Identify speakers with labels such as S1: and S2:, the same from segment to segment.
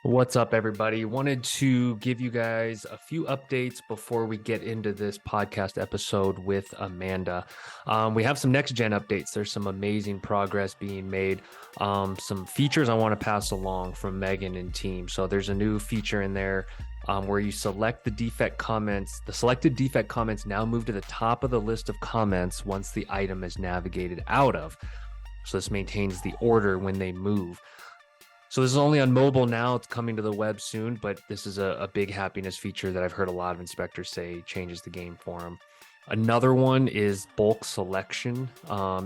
S1: What's up, everybody? Wanted to give you guys a few updates before we get into this podcast episode with Amanda. We have some next gen updates. There's some amazing progress being made. Some features I want to pass along from Megan and team. So there's a new feature in there where you select the defect comments. The selected defect comments now move to the top of the list of comments once the item is navigated out of. So this maintains the order when they move. So this is only on mobile now. It's coming to the web soon, but this is a big happiness feature that I've heard a lot of inspectors say changes the game for them. Another one is bulk selection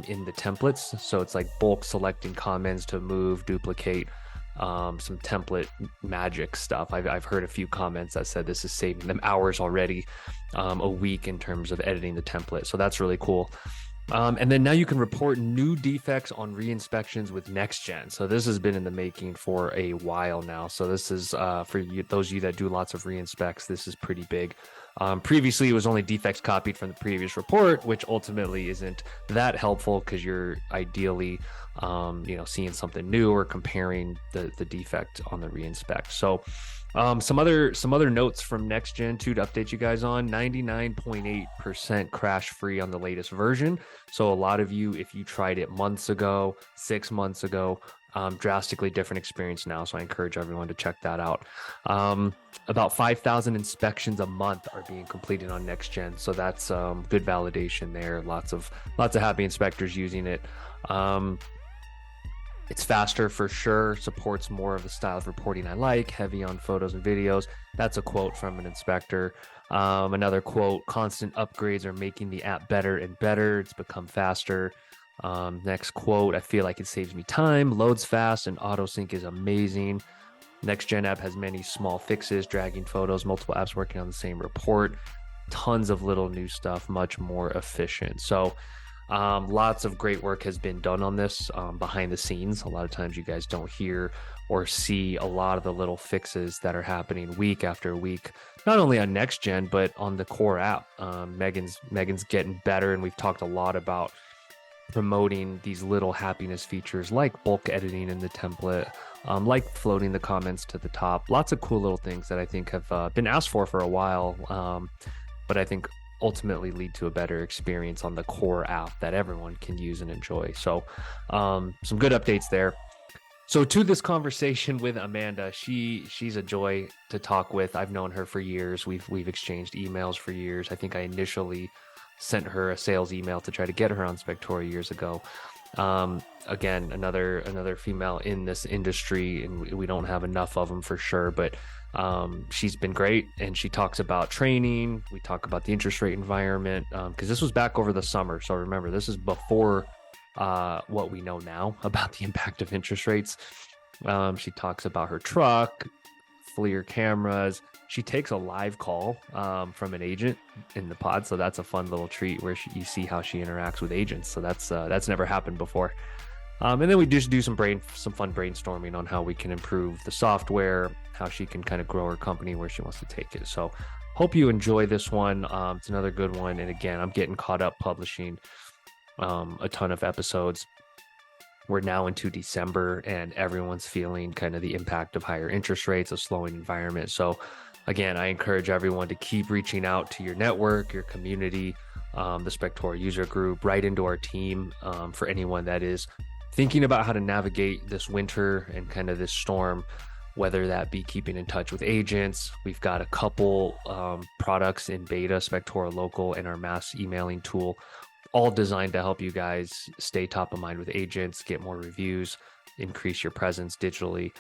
S1: in the templates. So it's like bulk selecting comments to move, duplicate, some template magic stuff. I've heard a few comments that said this is saving them hours already, a week in terms of editing the template. So that's really cool. And then now you can report new defects on re-inspections with NextGen. So this has been in the making for a while now. So this is for you, those of you that do lots of re-inspects, this is pretty big. Previously, it was only defects copied from the previous report, which ultimately isn't that helpful because you're ideally, seeing something new or comparing the defect on the re-inspect. So some other notes from NextGen 2 to update you guys on. 99.8% crash free on the latest version. So a lot of you, if you tried it months ago, 6 months ago, drastically different experience now. So I encourage everyone to check that out. About 5,000 inspections a month are being completed on NextGen. So that's good validation there. Lots of happy inspectors using it. It's faster for sure, supports more of the style of reporting I like, heavy on photos and videos. That's a quote from an inspector. Another quote, constant upgrades are making the app better and better. It's become faster. Next quote, I feel like it saves me time, loads fast, and auto sync is amazing. Next Gen app has many small fixes, dragging photos, multiple apps working on the same report, tons of little new stuff, much more efficient. So lots of great work has been done on this behind the scenes. A lot of times you guys don't hear or see a lot of the little fixes that are happening week after week, not only on next gen, but on the core app. Megan's getting better, and we've talked a lot about promoting these little happiness features like bulk editing in the template, like floating the comments to the top. Lots of cool little things that I think have been asked for a while, but I think ultimately lead to a better experience on the core app that everyone can use and enjoy. So some good updates there. So to this conversation with Amanda, she's a joy to talk with. I've known her for years. We've exchanged emails for years. I think I initially sent her a sales email to try to get her on Spectora years ago. Again, another female in this industry, and we don't have enough of them for sure, but she's been great, and she talks about training. We talk about the interest rate environment because this was back over the summer. So remember, this is before what we know now about the impact of interest rates. She talks about her truck, Flir cameras. She takes a live call from an agent in the pod, so that's a fun little treat where you see how she interacts with agents. So that's never happened before. And then we just do some fun brainstorming on how we can improve the software, how she can kind of grow her company, where she wants to take it. So hope you enjoy this one. It's another good one. And again, I'm getting caught up publishing a ton of episodes. We're now into December, and everyone's feeling kind of the impact of higher interest rates, a slowing environment. So again, I encourage everyone to keep reaching out to your network, your community, the Spectora user group, right into our team for anyone that is thinking about how to navigate this winter and kind of this storm, whether that be keeping in touch with agents. We've got a couple products in beta, Spectora Local and our mass emailing tool, all designed to help you guys stay top of mind with agents, get more reviews, increase your presence digitally.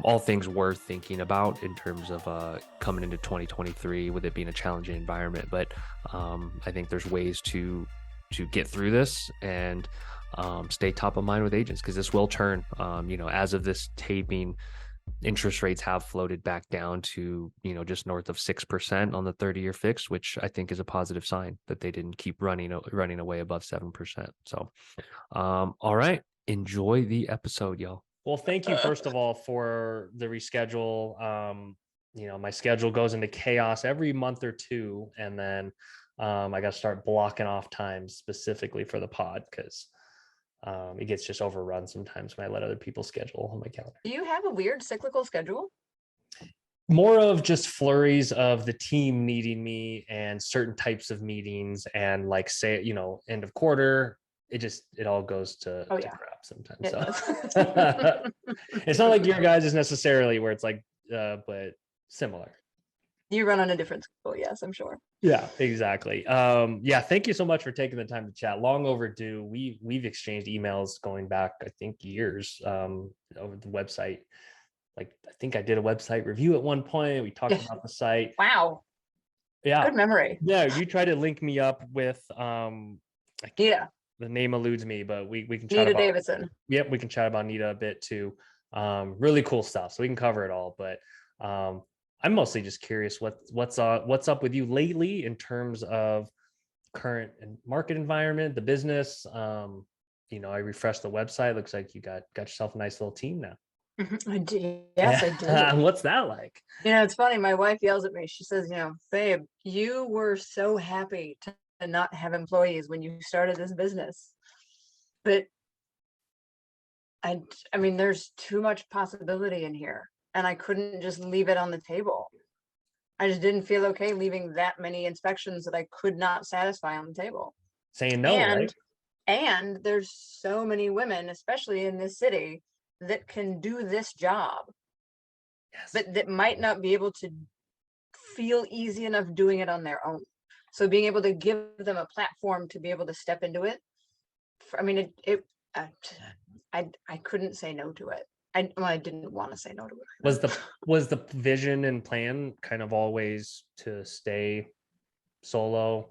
S1: All things worth thinking about in terms of coming into 2023 with it being a challenging environment. But I think there's ways to get through this and stay top of mind with agents, because this will turn. As of this taping, interest rates have floated back down to just north of 6% on the 30-year fix, which I think is a positive sign that they didn't keep running away above 7%. So all right, enjoy the episode, y'all. Well, thank you first of all for the reschedule. My schedule goes into chaos every month or two, and then I got to start blocking off time specifically for the pod because it gets just overrun sometimes when I let other people schedule on my calendar.
S2: Do you have a weird cyclical schedule?
S1: More of just flurries of the team needing me and certain types of meetings and like say, end of quarter, it all goes
S2: Oh
S1: to
S2: yeah,
S1: crap sometimes.
S2: it
S1: So
S2: does.
S1: it's not like your guys is necessarily where it's like, but similar.
S2: You run on a different school, yes, I'm sure.
S1: Yeah, exactly. Yeah, thank you so much for taking the time to chat. Long overdue. We've exchanged emails going back, I think, years, over the website. Like, I think I did a website review at one point. We talked
S2: Yeah.
S1: about the site.
S2: Wow,
S1: Yeah.
S2: good memory.
S1: Yeah, you try to link me up with
S2: Nita,
S1: the name eludes me, but we can chat
S2: Nita
S1: about,
S2: Davidson.
S1: yep, we can chat about Nita a bit too. Really cool stuff. So we can cover it all. But I'm mostly just curious what's up with you lately in terms of current and market environment, the business. I refreshed the website. Looks like you got yourself a nice little team now.
S2: I did. Yes, I did.
S1: What's that like?
S2: It's funny. My wife yells at me. She says, babe, you were so happy to not have employees when you started this business. But I mean, there's too much possibility in here, and I couldn't just leave it on the table. I just didn't feel okay leaving that many inspections that I could not satisfy on the table.
S1: Saying no, right?
S2: And there's so many women, especially in this city, that can do this job,
S1: Yes.
S2: but that might not be able to feel easy enough doing it on their own. So being able to give them a platform to be able to step into it, I couldn't say no to it. I didn't want to say no to it.
S1: Was the vision and plan kind of always to stay solo,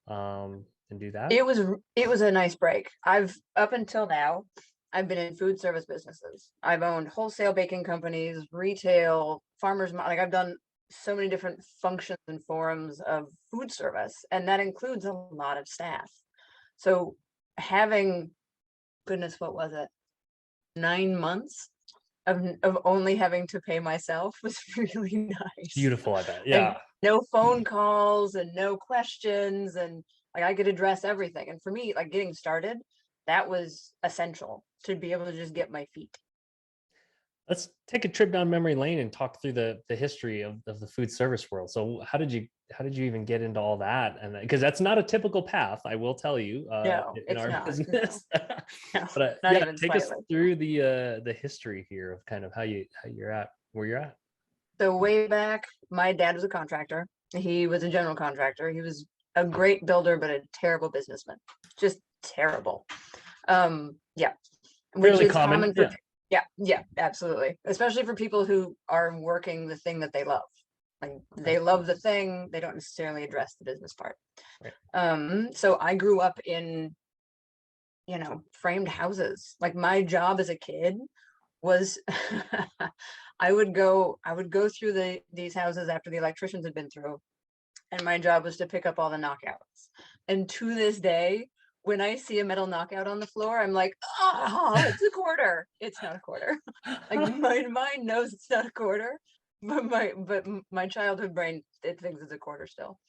S1: and do that?
S2: It was a nice break. Up until now, I've been in food service businesses. I've owned wholesale baking companies, retail, like I've done so many different functions and forms of food service, and that includes a lot of staff. So having, goodness, what was it? 9 months of only having to pay myself was really nice.
S1: Beautiful, I bet.
S2: And
S1: Yeah.
S2: no phone calls and no questions, and like I could address everything. And for me, like getting started, that was essential to be able to just get my feet.
S1: Let's take a trip down memory lane and talk through the history of the food service world. So how did you even get into all that? And because that's not a typical path, I will tell you,
S2: No,
S1: in
S2: it's
S1: our
S2: not.
S1: business.
S2: No,
S1: But
S2: not
S1: yeah,
S2: even
S1: take us
S2: slightly.
S1: through the history here of kind of how you're at where you're at.
S2: So way back, my dad was a contractor. He was a general contractor. He was a great builder, but a terrible businessman. Just terrible. Yeah, which
S1: Fairly
S2: is
S1: common.
S2: common for, yeah, absolutely. Especially for people who are working the thing that they love. Like they love the thing, they don't necessarily address the business part.
S1: Right.
S2: So I grew up in, framed houses. Like my job as a kid was I would go through these houses after the electricians had been through, and my job was to pick up all the knockouts. And to this day, when I see a metal knockout on the floor, I'm like, oh, it's a quarter. It's not a quarter. Like my mind knows it's not a quarter, but my childhood brain, it thinks it's a quarter still.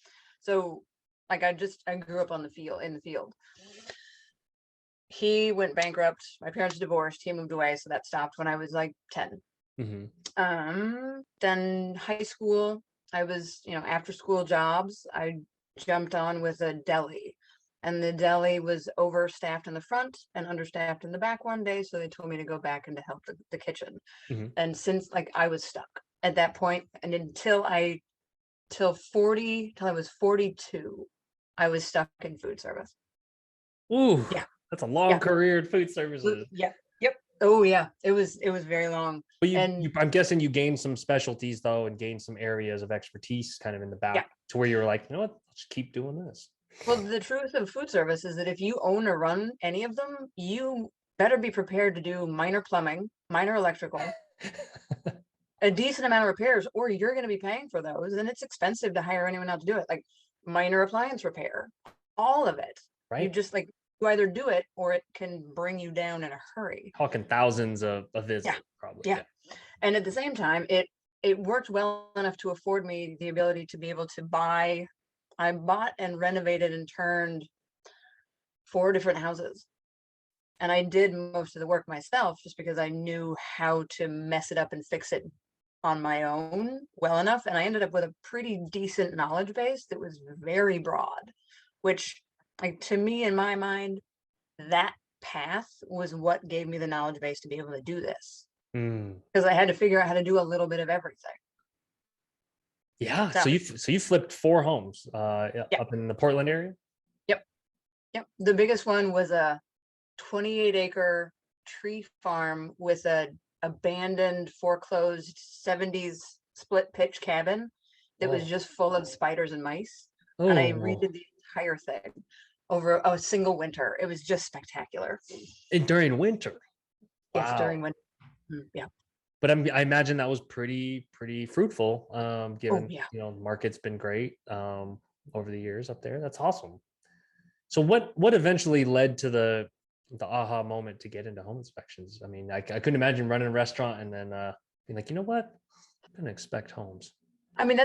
S2: So like I grew up in the field. He went bankrupt. My parents divorced. He moved away, so that stopped when I was like 10. Then high school, I was, after school jobs, I jumped on with a deli, and the deli was overstaffed in the front and understaffed in the back one day. So they told me to go back and to help the kitchen.
S1: Mm-hmm.
S2: And since like I was stuck at that point, and till I was 42, I was stuck in food service.
S1: Ooh,
S2: Yeah.
S1: that's a long
S2: Yeah.
S1: career in food services.
S2: Yeah. Yep. Oh yeah. It was very long.
S1: But
S2: And
S1: I'm guessing you gained some specialties though, and gained some areas of expertise kind of in the back,
S2: yeah.
S1: to where you were like, you know what, let's keep doing this.
S2: Well, the truth of food service is that if you own or run any of them, you better be prepared to do minor plumbing, minor electrical, a decent amount of repairs, or you're going to be paying for those, and it's expensive to hire anyone else to do it. Like minor appliance repair, all of it. You
S1: Right.
S2: just like, you either do it or it can bring you down in a hurry.
S1: Talking thousands of visits,
S2: Yeah.
S1: probably.
S2: Yeah. And at the same time, it worked well enough to afford me the ability to be able to buy. I bought and renovated and turned 4 different houses. And I did most of the work myself just because I knew how to mess it up and fix it on my own well enough, and I ended up with a pretty decent knowledge base that was very broad, which, like, to me, in my mind, that path was what gave me the knowledge base to be able to do this,
S1: Mm.
S2: because I had to figure out how to do a little bit of everything.
S1: Yeah.
S2: So
S1: So you flipped 4 homes
S2: yeah,
S1: up in the Portland area?
S2: yep, yep. The biggest one was a 28-acre tree farm with a abandoned, foreclosed 70s split pitch cabin that was
S1: Oh.
S2: just full of spiders and mice. And I
S1: Oh.
S2: redid the entire thing over a single winter. It was just spectacular.
S1: And during winter.
S2: Yes, during
S1: Wow.
S2: winter. Yeah.
S1: But I imagine that was pretty fruitful,
S2: Oh,
S1: given,
S2: yeah.
S1: the market's been great, over the years up there. That's awesome. So what eventually led to the aha moment to get into home inspections? I mean, I couldn't imagine running a restaurant and then being like, you know what? I'm gonna inspect homes.
S2: I mean,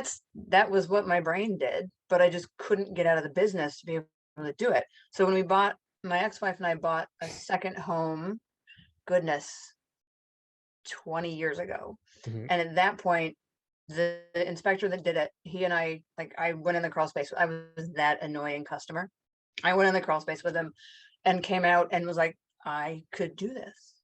S2: that was what my brain did, but I just couldn't get out of the business to be able to do it. So when my ex-wife and I bought a second home, goodness, 20 years ago.
S1: Mhm.
S2: And at that point, the inspector that did it, he and I, like, I went in the crawl space. I was that annoying customer. I went in the crawl space with him and came out and was like, I could do this.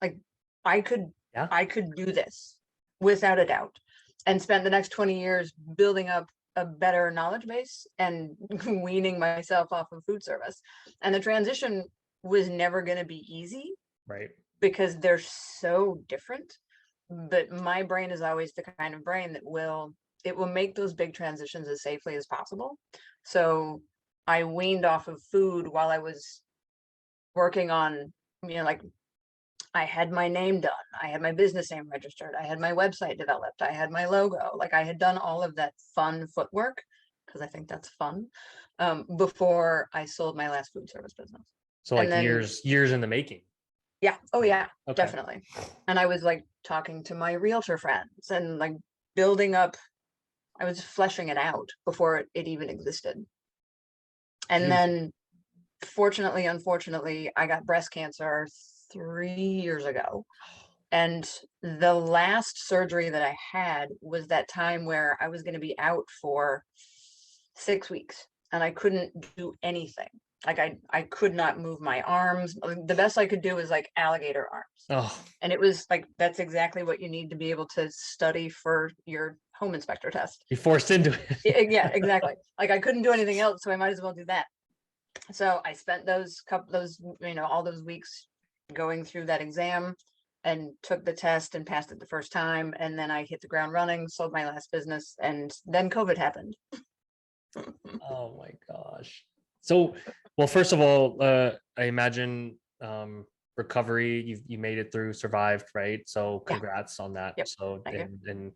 S2: Like, I could,
S1: Yeah.
S2: I could do this without a doubt, and spent the next 20 years building up a better knowledge base and weaning myself off of food service. And the transition was never going to be easy
S1: Right.
S2: because they're so different. But my brain is always the kind of brain that will make those big transitions as safely as possible. So I weaned off of food while I was working on, like, I had my name done, I had my business name registered, I had my website developed, I had my logo, like, I had done all of that fun footwork, because I think that's fun, before I sold my last food service business.
S1: So
S2: And
S1: like
S2: then
S1: years in the making.
S2: yeah, oh yeah,
S1: Okay.
S2: definitely. And I was like talking to my realtor friends and like building up, I was fleshing it out before it even existed. And
S1: Beautiful.
S2: then fortunately, unfortunately, I got breast cancer 3 years ago. And the last surgery that I had was that time where I was going to be out for 6 weeks and I couldn't do anything. Like, I could not move my arms. The best I could do was like alligator arms.
S1: Oh,
S2: And it was like, that's exactly what you need to be able to study for your home inspector test.
S1: you forced into it.
S2: Yeah, exactly. Like, I couldn't do anything else, so I might as well do that. So I spent all those weeks going through that exam and took the test and passed it the first time. And then I hit the ground running, sold my last business, and then COVID happened.
S1: Oh my gosh. So, well, first of all, I imagine recovery, you made it through, survived, right? So
S2: Yeah.
S1: congrats on that.
S2: Yep.
S1: So,
S2: Thank you.
S1: and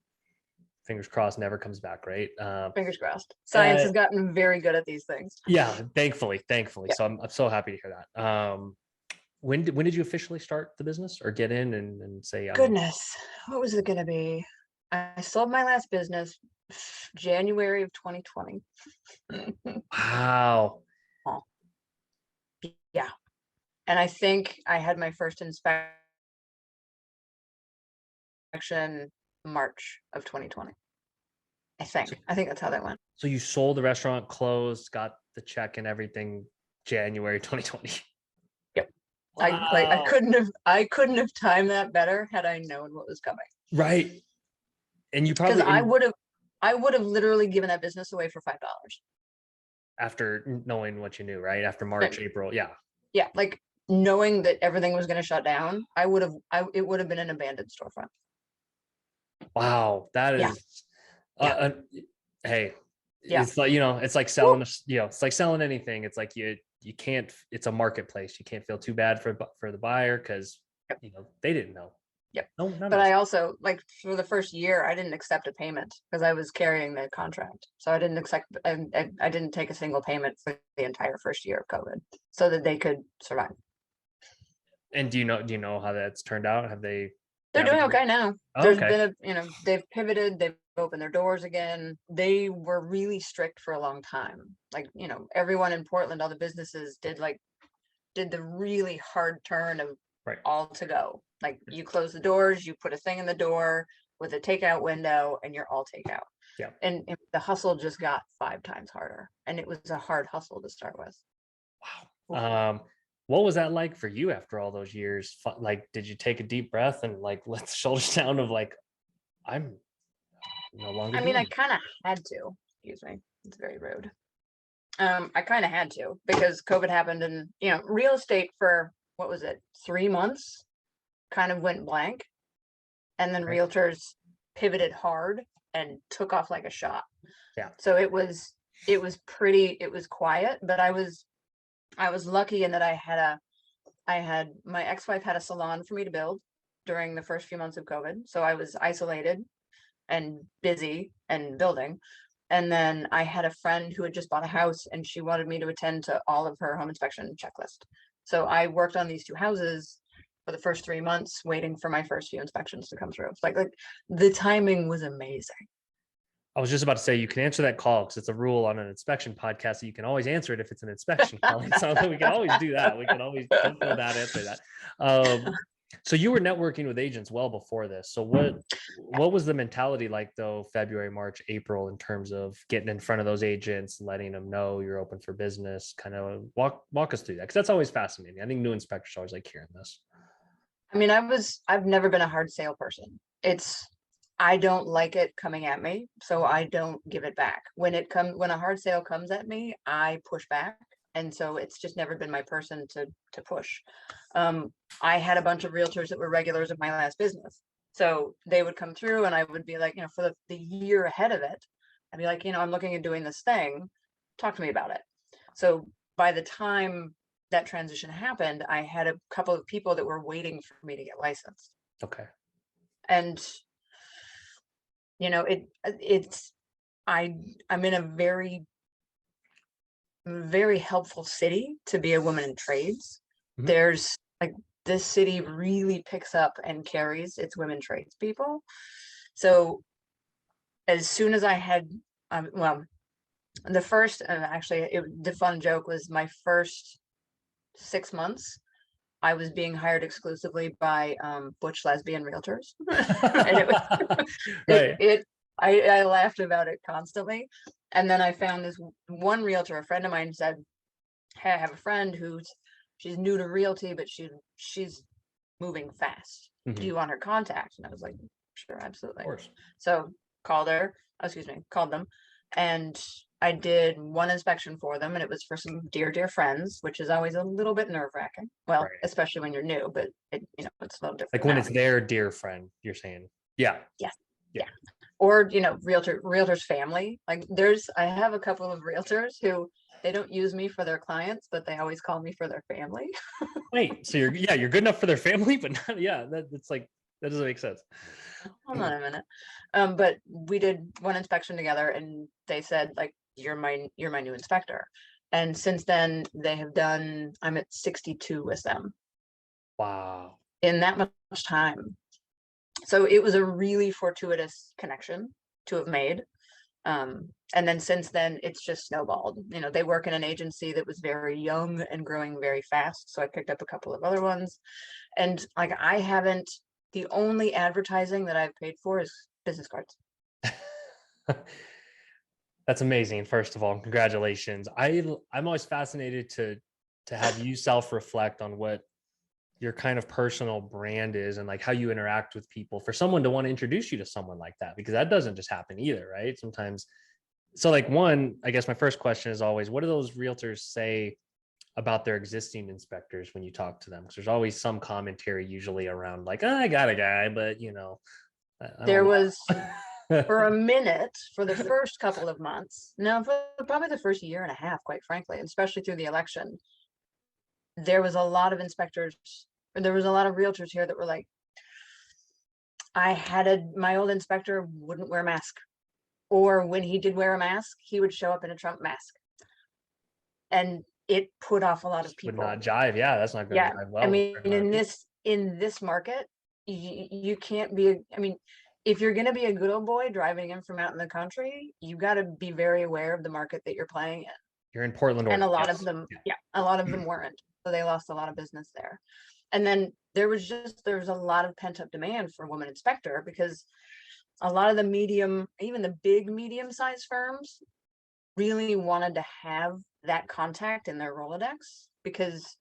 S1: fingers crossed, never comes back, right?
S2: Fingers crossed. Science
S1: Uh,
S2: has gotten very good at these things.
S1: yeah, thankfully.
S2: Yeah.
S1: So I'm so happy to hear that. When did you officially start the business or get in and say
S2: Goodness, what was it going to be? I sold my last business January of 2020.
S1: wow.
S2: Oh, yeah. And I think I had my first inspection March of 2020. I
S1: So,
S2: think that's how that went.
S1: so you sold the restaurant, closed, got the check and everything January 2020.
S2: Yep. I
S1: Wow.
S2: couldn't have timed that better had I known what was coming.
S1: Right. And you
S2: Because
S1: probably in
S2: I would have literally given that business away for $5.
S1: after knowing what you knew, right? After March, April. Yeah.
S2: Yeah, like, knowing that everything was going to shut down, it would have been an abandoned storefront.
S1: Wow. That
S2: Yeah,
S1: is uh,
S2: yeah,
S1: uh, hey,
S2: yeah.
S1: it's like, it's like
S2: Woo!
S1: selling, it's like selling anything. It's like you can't, it's a marketplace. You can't feel too bad for the buyer because
S2: Yep,
S1: they didn't know.
S2: yep.
S1: No, none
S2: But
S1: of us.
S2: I also, like, for the first year, I didn't accept a payment because I was carrying the contract. So I didn't accept, I didn't take a single payment for the entire first year of COVID so that they could survive.
S1: And do you know how that's turned out? Have they
S2: They're doing
S1: navigated?
S2: okay now.
S1: Oh,
S2: There's
S1: okay.
S2: been they've pivoted, they've opened their doors again. They were really strict for a long time. Like, everyone in Portland, all the businesses did the really hard turn of
S1: Right.
S2: all to go. Like, you close the doors, you put a thing in the door with a takeout window, and you're all takeout.
S1: Yeah.
S2: And the hustle just got 5 times harder, and it was a hard hustle to start with.
S1: Wow. What was that like for you after all those years? Like, did you take a deep breath and like let the shoulders down of like, I'm no longer
S2: I mean,
S1: doing
S2: I
S1: it?
S2: kind of had to. Excuse me, it's very rude. I kind of had to, because COVID happened, and real estate for, what was it, 3 months kind of went blank, and then
S1: Right?
S2: realtors pivoted hard and took off like a shot.
S1: Yeah.
S2: So it was quiet, but I was lucky in that my ex-wife had a salon for me to build during the first few months of COVID. So I was isolated and busy and building. And then I had a friend who had just bought a house, and she wanted me to attend to all of her home inspection checklist. So I worked on these 2 houses for the first 3 months, waiting for my first few inspections to come through. It's like the timing was amazing.
S1: I was just about to say you can answer that call because it's a rule on an inspection podcast that you can always answer it if it's an inspection call. So we can always do that. We can always go for that, answer that. So you were networking with agents well before this. So what was the mentality like though, February, March, April, in terms of getting in front of those agents, letting them know you're open for business? Kind of walk us through that, because that's always fascinating. I think new inspectors always like hearing this.
S2: I mean, I've never been a hard sale person. I don't like it coming at me, so I don't give it back. When a hard sale comes at me, I push back. And so it's just never been my person to push. I had a bunch of realtors that were regulars of my last business. So they would come through, and I would be like, for the year ahead of it, I'd be like, I'm looking at doing this thing. Talk to me about it. So by the time that transition happened, I had a couple of people that were waiting for me to get licensed.
S1: Okay.
S2: And I'm in a very, very helpful city to be a woman in trades.
S1: Mhm.
S2: There's like, this city really picks up and carries its women trades people. So as soon as I had, well, the first, the fun joke was my first 6 months, I was being hired exclusively by butch lesbian realtors. And it was
S1: Right.
S2: I laughed about it constantly. And then I found this one realtor, a friend of mine said, hey, I have a friend she's new to realty, but she's moving fast.
S1: Mhm.
S2: Do you want her contact? And I was like, sure,
S1: Of
S2: absolutely.
S1: course.
S2: So called them, and I did one inspection for them, and it was for some dear friends, which is always a little bit nerve-wracking. Well,
S1: Right.
S2: especially when you're new, but it's a little different.
S1: Like when
S2: now.
S1: it's their dear friend, you're saying. Yeah.
S2: Yes.
S1: Yeah.
S2: Or, realtor's family. Like I have a couple of realtors who, they don't use me for their clients, but they always call me for their family.
S1: Wait, so you're good enough for their family, but not, that's like, that doesn't make sense.
S2: Hold on a minute. But we did one inspection together, and they said, like, you're my new inspector. And since then I'm at 62 with them
S1: Wow.
S2: in that much time. So it was a really fortuitous connection to have made. And then since then, it's just snowballed. They work in an agency that was very young and growing very fast. So I picked up a couple of other ones. And like, the only advertising that I've paid for is business cards.
S1: That's amazing. First of all, congratulations. I'm always fascinated to have you self-reflect on what your kind of personal brand is, and like how you interact with people, for someone to want to introduce you to someone like that, because that doesn't just happen either, right? Sometimes. So like, one, I guess my first question is always, what do those realtors say about their existing inspectors when you talk to them? Because there's always some commentary usually around like, oh, I got a guy, but I
S2: There
S1: don't
S2: was,
S1: know.
S2: for a minute, for the first couple of months, no, for probably the first year and a half, quite frankly, especially through the election, there was a lot of realtors here that were like, my old inspector wouldn't wear a mask. Or when he did wear a mask, he would show up in a Trump mask. And it put off a lot of
S1: Would
S2: people.
S1: not jive. Yeah, that's not going to jive well.
S2: I mean, in this market, you can't be. I mean, if you're going to be a good old boy driving in from out in the country, you got to be very aware of the market that you're playing in.
S1: You're in Portland,
S2: And
S1: Oregon.
S2: a lot of them, a lot of them weren't. So they lost a lot of business there. And then there was a lot of pent up demand for a woman inspector, because a lot of the medium, even the big medium-sized firms really wanted to have that contact in their Rolodex because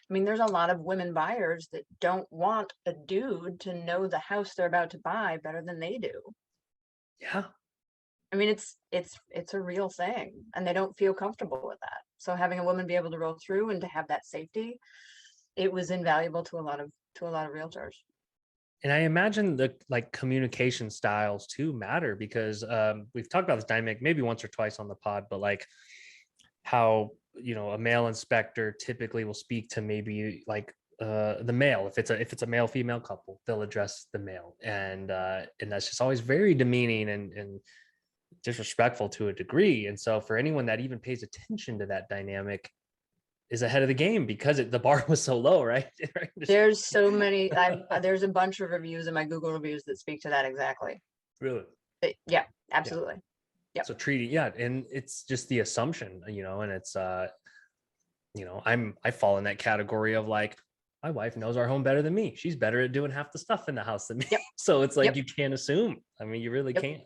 S2: I mean, there's a lot of women buyers that don't want a dude to know the house they're about to buy better than they do.
S1: Yeah.
S2: I mean, it's a real thing, and they don't feel comfortable with that. So having a woman be able to roll through and to have that safety, it was invaluable to a lot of realtors.
S1: And I imagine the like communication styles too matter because we've talked about this dynamic maybe once or twice on the pod, but like how, you know, a male inspector typically will speak to maybe like the male. If it's a male female couple, they'll address the male, and that's just always very demeaning and disrespectful to a degree. And so for anyone that even pays attention to that dynamic is ahead of the game because the bar was so low, right?
S2: There's so many. There's a bunch of reviews in my Google reviews that speak to that exactly.
S1: Really?
S2: Yeah,
S1: Yeah.
S2: absolutely. Yep.
S1: So treating, yeah, and it's just the assumption, you know, and it's you know, I fall in that category of like, my wife knows our home better than me. She's better at doing half the stuff in the house than me.
S2: Yep.
S1: So it's like
S2: Yep.
S1: you can't assume. I mean, you really
S2: Yep.
S1: can't.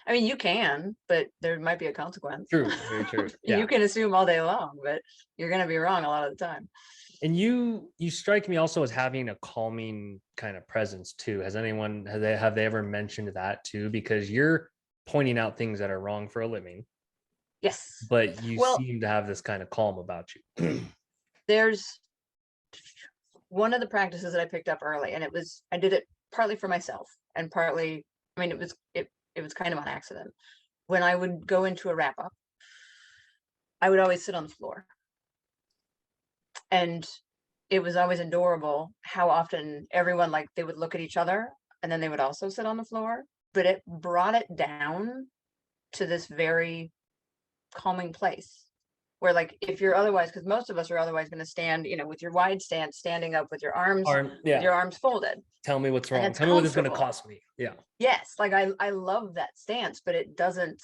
S2: I mean, you can, but there might be a consequence.
S1: True, very true. Yeah.
S2: You can assume all day long, but you're going to be wrong a lot of the time.
S1: And you strike me also as having a calming kind of presence too. Have they ever mentioned that too? Because you're pointing out things that are wrong for a living.
S2: Yes.
S1: But you
S2: Well,
S1: seem to have this kind of calm about you.
S2: there's one of the practices that I picked up early, and I did it partly for myself and partly, I mean, it was kind of on accident. When I would go into a wrap up, I would always sit on the floor. And it was always adorable how often everyone, like, they would look at each other and then they would also sit on the floor, but it brought it down to this very calming place where, like, if you're otherwise, because most of us are otherwise going to stand, you know, with your wide stance, standing up with your arms,
S1: Yeah.
S2: with your arms folded.
S1: Tell me what's wrong.
S2: And it's
S1: Tell me what it's going to
S2: comfortable.
S1: cost me. Yeah.
S2: Yes, like I love that stance, but it doesn't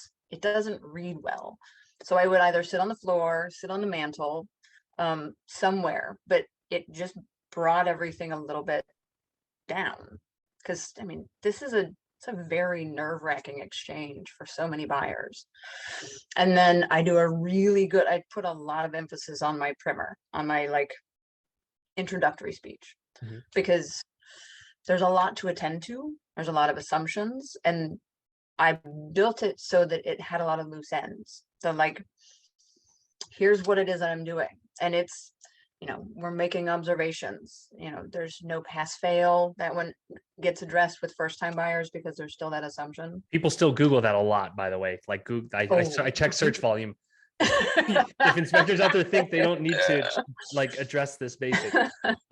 S2: read well. So I would either sit on the floor, sit on the mantle, somewhere, but it just brought everything a little bit down. Because I mean, it's a very nerve-wracking exchange for so many buyers. And then I put a lot of emphasis on my primer, on my like introductory speech,
S1: Mhm.
S2: because there's a lot to attend to. There's a lot of assumptions, and I built it so that it had a lot of loose ends. So like, here's what it is that I'm doing. And it's, you know, we're making observations. You know, there's no pass fail. That one gets addressed with first time buyers because there's still that assumption.
S1: People still Google that a lot, by the way. Like Google, I check search volume. If inspectors out there think they don't need to like address this basic,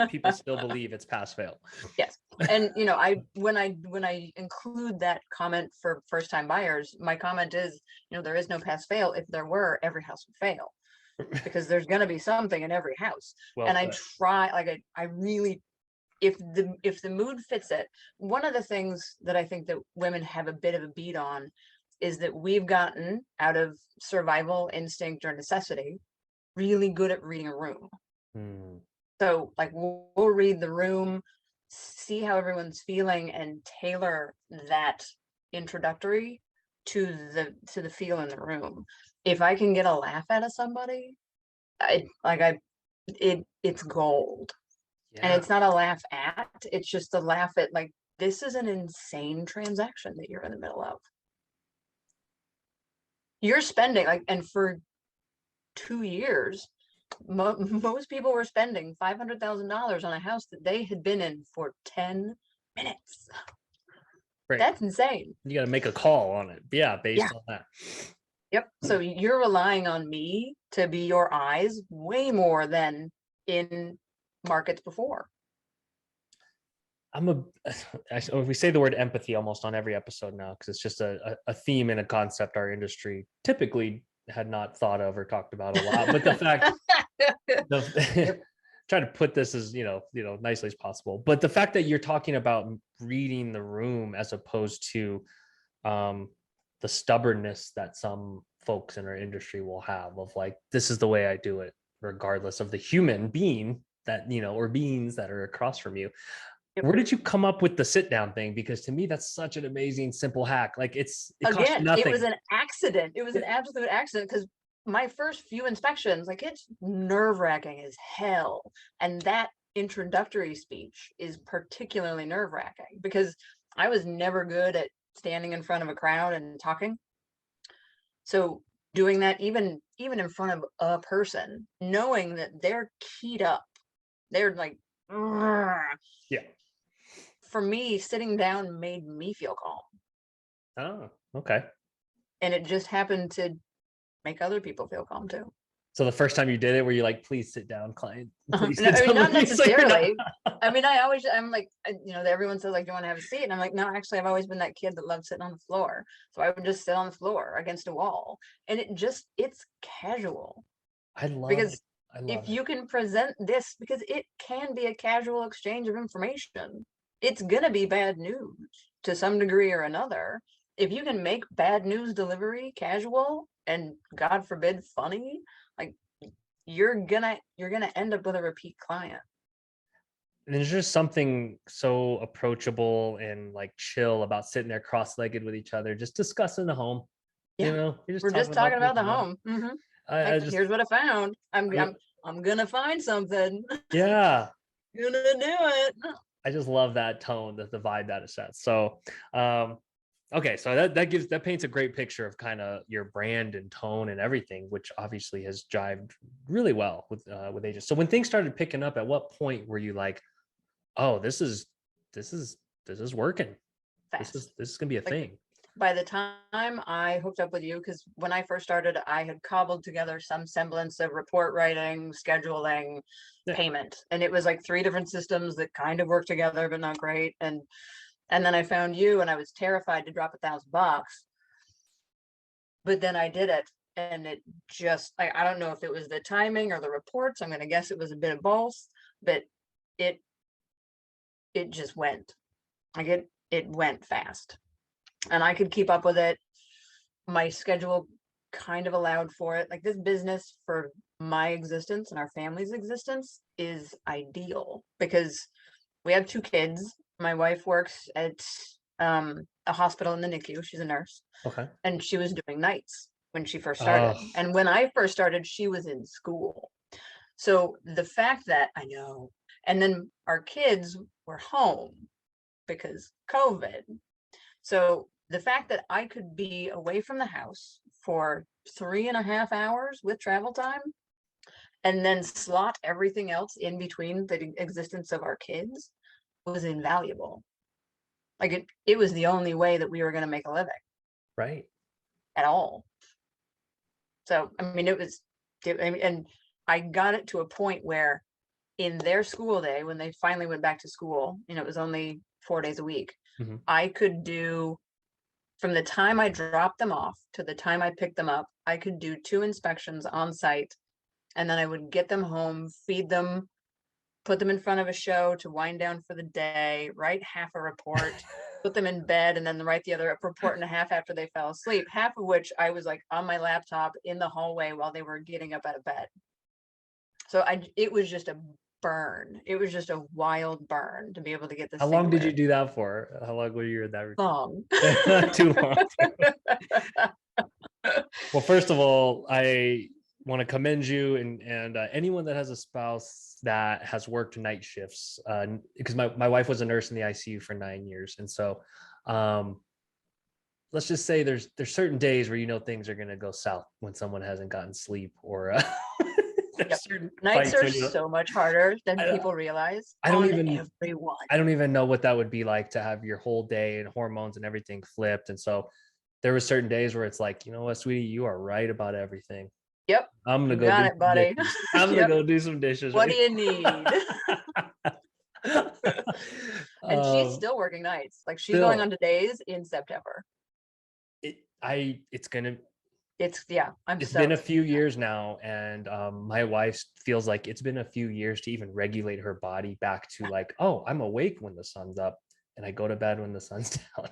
S1: people still believe it's pass fail.
S2: Yes. And you know, when I include that comment for first time buyers, my comment is, you know, there is no pass fail. If there were, every house would fail because there's going to be something in every house.
S1: Well,
S2: And I try, like, I really, if the mood fits it, one of the things that I think that women have a bit of a beat on is that we've gotten, out of survival instinct or necessity, really good at reading a room. So like we'll read the room, see how everyone's feeling, and tailor that introductory to the feel in the room. If I can get a laugh out of somebody, it's gold. And
S1: yeah.
S2: it's not a laugh at, it's just a laugh at, like, this is an insane transaction that you're in the middle of. You're spending, like, and for 2 years, most people were spending $500,000 on a house that they had been in for 10 minutes.
S1: Right.
S2: That's insane.
S1: You got to make a call on it. Yeah, based on that.
S2: Yep. So you're relying on me to be your eyes way more than in markets before.
S1: We say the word empathy almost on every episode now because it's just a theme and a concept our industry typically had not thought of or talked about a lot. But the fact, try to put this as, you know, nicely as possible. But the fact that you're talking about reading the room as opposed to the stubbornness that some folks in our industry will have of like, this is the way I do it, regardless of the human being that, you know, or beings that are across from you.
S2: Yep.
S1: Where did you come up with the sit down thing? Because to me, that's such an amazing, simple hack. Like it costs you
S2: Again, it was
S1: nothing.
S2: an accident. It was an absolute accident because my first few inspections, like it's nerve-wracking as hell. And that introductory speech is particularly nerve-wracking because I was never good at standing in front of a crowd and talking. So doing that even in front of a person, knowing that they're keyed up, they're like, "Grr."
S1: Yeah.
S2: For me, sitting down made me feel calm.
S1: Oh, okay.
S2: And it just happened to make other people feel calm too.
S1: So the first time you did it, were you like, please sit down, client? Please
S2: No,
S1: sit
S2: I mean,
S1: down
S2: not
S1: with me. So you're not.
S2: necessarily. I mean, I'm like, everyone says like, do you want to have a seat? And I'm like, no, actually, I've always been that kid that loved sitting on the floor. So I would just sit on the floor against a wall. And it's casual.
S1: I love
S2: Because
S1: it. I love
S2: if
S1: it.
S2: you can present this, because it can be a casual exchange of information, it's gonna be bad news to some degree or another. If you can make bad news delivery casual and God forbid funny, like you're gonna end up with a repeat client.
S1: And there's just something so approachable and like chill about sitting there cross-legged with each other, just discussing the home.
S2: Yeah,
S1: You're just
S2: we're just
S1: talking
S2: talking
S1: about
S2: about
S1: thinking
S2: the
S1: about it.
S2: home.
S1: I
S2: Like,
S1: just,
S2: here's what I found. I'm
S1: I,
S2: I'm I'm gonna find something.
S1: yeah,
S2: Gonna do it.
S1: I just love that tone, the vibe that it sets. So, okay, so that paints a great picture of kind of your brand and tone and everything, which obviously has jived really well with agents. So when things started picking up, at what point were you like, oh, this is this is working.
S2: Fast.
S1: This is gonna be a
S2: Like,
S1: thing.
S2: by the time I hooked up with you, because when I first started, I had cobbled together some semblance of report writing, scheduling,
S1: Yeah.
S2: payment. And it was like three different systems that kind of worked together, but not great. And then I found you and I was terrified to drop $1,000. But then I did it. And it just, I don't know if it was the timing or the reports. I'm gonna guess it was a bit of both, but it it just went. Like it went fast. And I could keep up with it. My schedule kind of allowed for it. Like, this business for my existence and our family's existence is ideal because we have two kids. My wife works at a hospital in the NICU. She's a nurse,
S1: Okay.
S2: and she was doing nights when she first started.
S1: Oh,
S2: And when I first started, she was in school. So the fact that I know, and then our kids were home because COVID. So the fact that I could be away from the house for 3.5 hours with travel time and then slot everything else in between the existence of our kids was invaluable. Like, it was the only way that we were going to make a living
S1: right.
S2: at all. So, I mean, and I got it to a point where in their school day, when they finally went back to school, it was only 4 days a week,
S1: Mhm.
S2: I could do, from the time I dropped them off to the time I picked them up, I could do 2 inspections on site, and then I would get them home, feed them, put them in front of a show to wind down for the day, write half a report, put them in bed, and then write the other report and a half after they fell asleep, half of which I was like on my laptop in the hallway while they were getting up out of bed. So it was just a burn. It was just a wild burn to be able to get this
S1: How
S2: thing
S1: long
S2: to
S1: did
S2: where
S1: you do that for? How long were you in that routine?
S2: long.
S1: Too long. Well, first of all, I want to commend you and anyone that has a spouse that has worked night shifts, because my wife was a nurse in the ICU for 9 years, and so um, let's just say there's certain days where things are going to go south when someone hasn't gotten sleep, or
S2: Yep.
S1: there's certain
S2: Nights
S1: fights
S2: are
S1: when
S2: so much harder than
S1: I,
S2: people realize
S1: I don't
S2: on
S1: even
S2: everyone.
S1: I don't even know what that would be like to have your whole day and hormones and everything flipped. And so there were certain days where it's like, you know what, sweetie, you are right about everything.
S2: Yep.
S1: I'm gonna
S2: You
S1: go
S2: got
S1: do
S2: it,
S1: some
S2: buddy.
S1: dishes. I'm gonna
S2: Yep.
S1: go do some dishes
S2: What do
S1: right
S2: you need? And she's
S1: um,
S2: still working nights. Like, she's going on
S1: still
S2: to days in September.
S1: it's gonna
S2: I'm
S1: it's
S2: so
S1: been a
S2: excited.
S1: few years now, and my wife feels like it's been a few years to even regulate her body back to like, oh, I'm awake when the sun's up and I go to bed when the sun's down.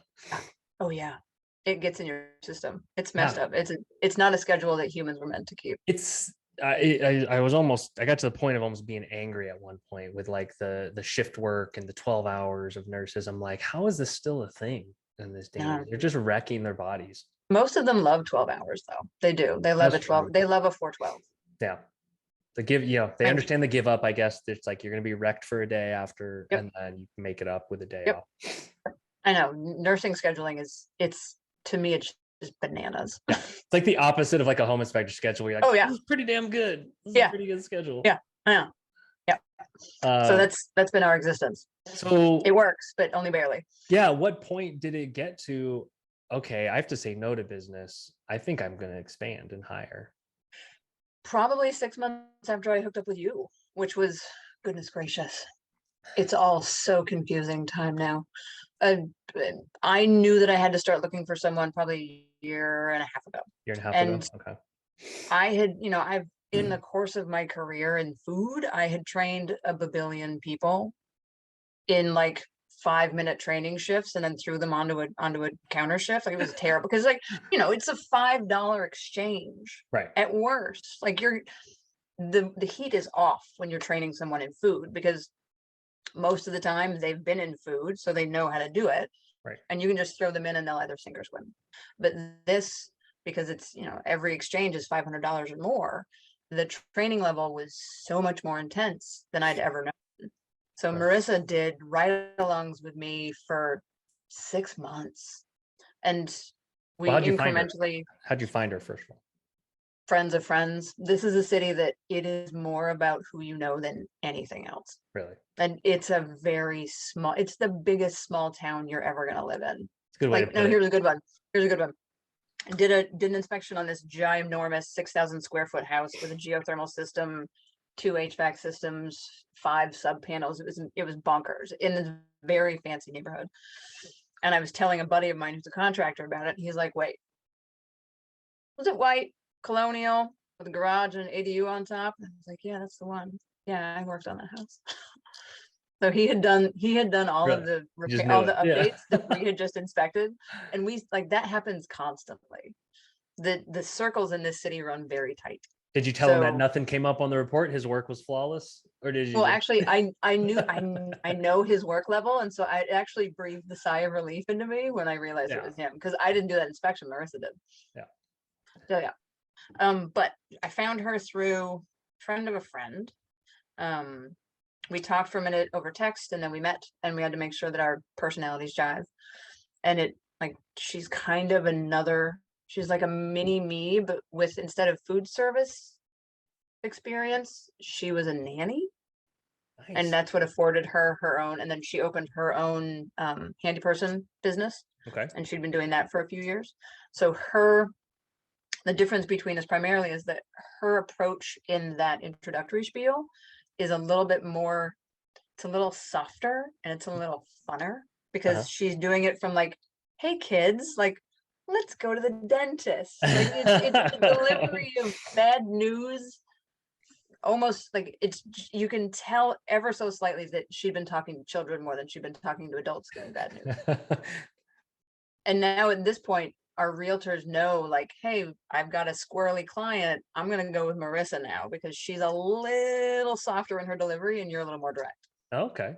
S2: Oh yeah. It gets in your system. It's messed
S1: Yeah,
S2: up. It's not a schedule that humans were meant to keep.
S1: it's I got to the point of almost being angry at one point with like the shift work and the 12 hours of nurses. I'm like, how is this still a thing in this day and age?
S2: No,
S1: They're just wrecking their bodies.
S2: most of them love 12 hours though. They do. They love
S1: That's
S2: a 12.
S1: true.
S2: They love a 412.
S1: Yeah. The give, they
S2: I mean,
S1: understand the give up, I guess. It's like you're going to be wrecked for a day after,
S2: yep,
S1: and then you make it up with a day
S2: yep.
S1: off.
S2: I know. Nursing scheduling it's to me, it's just bananas.
S1: Yeah. It's like the opposite of like a home inspector schedule. You're like,
S2: Oh yeah.
S1: this is pretty damn good. This is a
S2: Yeah.
S1: pretty good schedule.
S2: Yeah. I know. Yeah. So
S1: Uh,
S2: that's been our existence.
S1: so
S2: It works, but only barely.
S1: yeah, what point did it get to, okay, I have to say no to business. I think I'm going to expand and hire.
S2: Probably 6 months after I hooked up with you, which was goodness gracious. It's all so confusing time now. Uh, I knew that I had to start looking for someone probably a year and a half ago.
S1: Year and a half ago.
S2: And
S1: Okay.
S2: I had, I've in the course of my career in food, I had trained a babillion people in like 5-minute training shifts and then threw them onto a counter shift. Like it was terrible because like, it's a $5 exchange
S1: Right.
S2: at worst. Like the heat is off when you're training someone in food because most of the time they've been in food, so they know how to do it.
S1: Right.
S2: And you can just throw them in and they'll either sink or swim. But this, because it's, every exchange is $500 or more, the training level was so much more intense than I'd ever known. So
S1: Right.
S2: Marissa did ride-alongs with me for 6 months. And we
S1: Well, how'd you find her?
S2: incrementally,
S1: How'd you find her first of all?
S2: friends of friends, this is a city that it is more about who you know than anything else.
S1: Really?
S2: And it's a very small, it's the biggest small town you're ever going to live in.
S1: It's a good way to
S2: Like, no,
S1: put it.
S2: here's a good one. Here's a good one. I did an inspection on this ginormous 6,000 square foot house with a geothermal system, 2 HVAC systems, 5 sub panels. It was bonkers in this very fancy neighborhood. And I was telling a buddy of mine who's a contractor about it. He's like, wait, was it white, colonial, with a garage and an ADU on top? And I was like, yeah, that's the one. Yeah, I worked on that house. So he had done all of
S1: Really?
S2: the
S1: You just
S2: repair,
S1: knew
S2: all the
S1: it. Yeah.
S2: updates that we had just inspected. And we like that happens constantly. The circles in this city run very tight.
S1: Did you tell him that
S2: So,
S1: nothing came up on the report? His work was flawless? Or did you
S2: well,
S1: just
S2: actually, I know his work level, and so I actually breathed the sigh of relief into me when I realized it
S1: Yeah.
S2: was him because I didn't do that inspection. Marissa did.
S1: Yeah.
S2: So yeah. But I found her through a friend of a friend. We talked for a minute over text and then we met and we had to make sure that our personalities jive. And it like she's kind of she's like a mini me, but with instead of food service experience, she was a nanny.
S1: Nice.
S2: And that's what afforded her her own. And then she opened her own handy person business.
S1: Okay.
S2: And she'd been doing that for a few years. So the difference between us primarily is that her approach in that introductory spiel is a little bit more, it's a little softer and it's a little funner because she's doing it from like, hey kids, like, let's go to the dentist. Like it's a delivery of bad news. Almost like you can tell ever so slightly that she'd been talking to children more than she'd been talking to adults giving bad news. And now at this point, our realtors know like, hey, I've got a squirrely client. I'm going to go with Marissa now because she's a little softer in her delivery and you're a little more direct.
S1: Okay.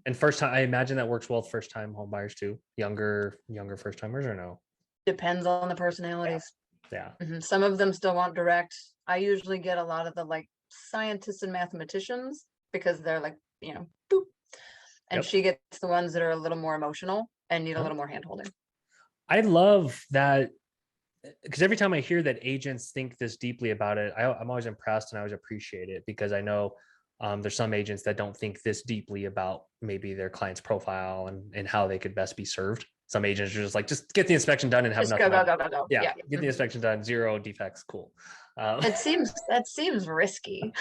S1: And first time, I imagine that works well with first time home buyers too. Younger first timers or no?
S2: Depends on the personalities.
S1: Yeah.
S2: Some of them still want direct. I usually get a lot of the like scientists and mathematicians because they're like, boop. And she gets the ones that are a little more emotional and need a little more hand holding.
S1: I love that because every time I hear that agents think this deeply about it, I'm always impressed and I always appreciate it because I know there's some agents that don't think this deeply about maybe their client's profile and how they could best be served. Some agents are just like, just get the inspection done and have nothing.
S2: Go.
S1: Yeah, get the inspection done, 0 defects, cool.
S2: That seems risky.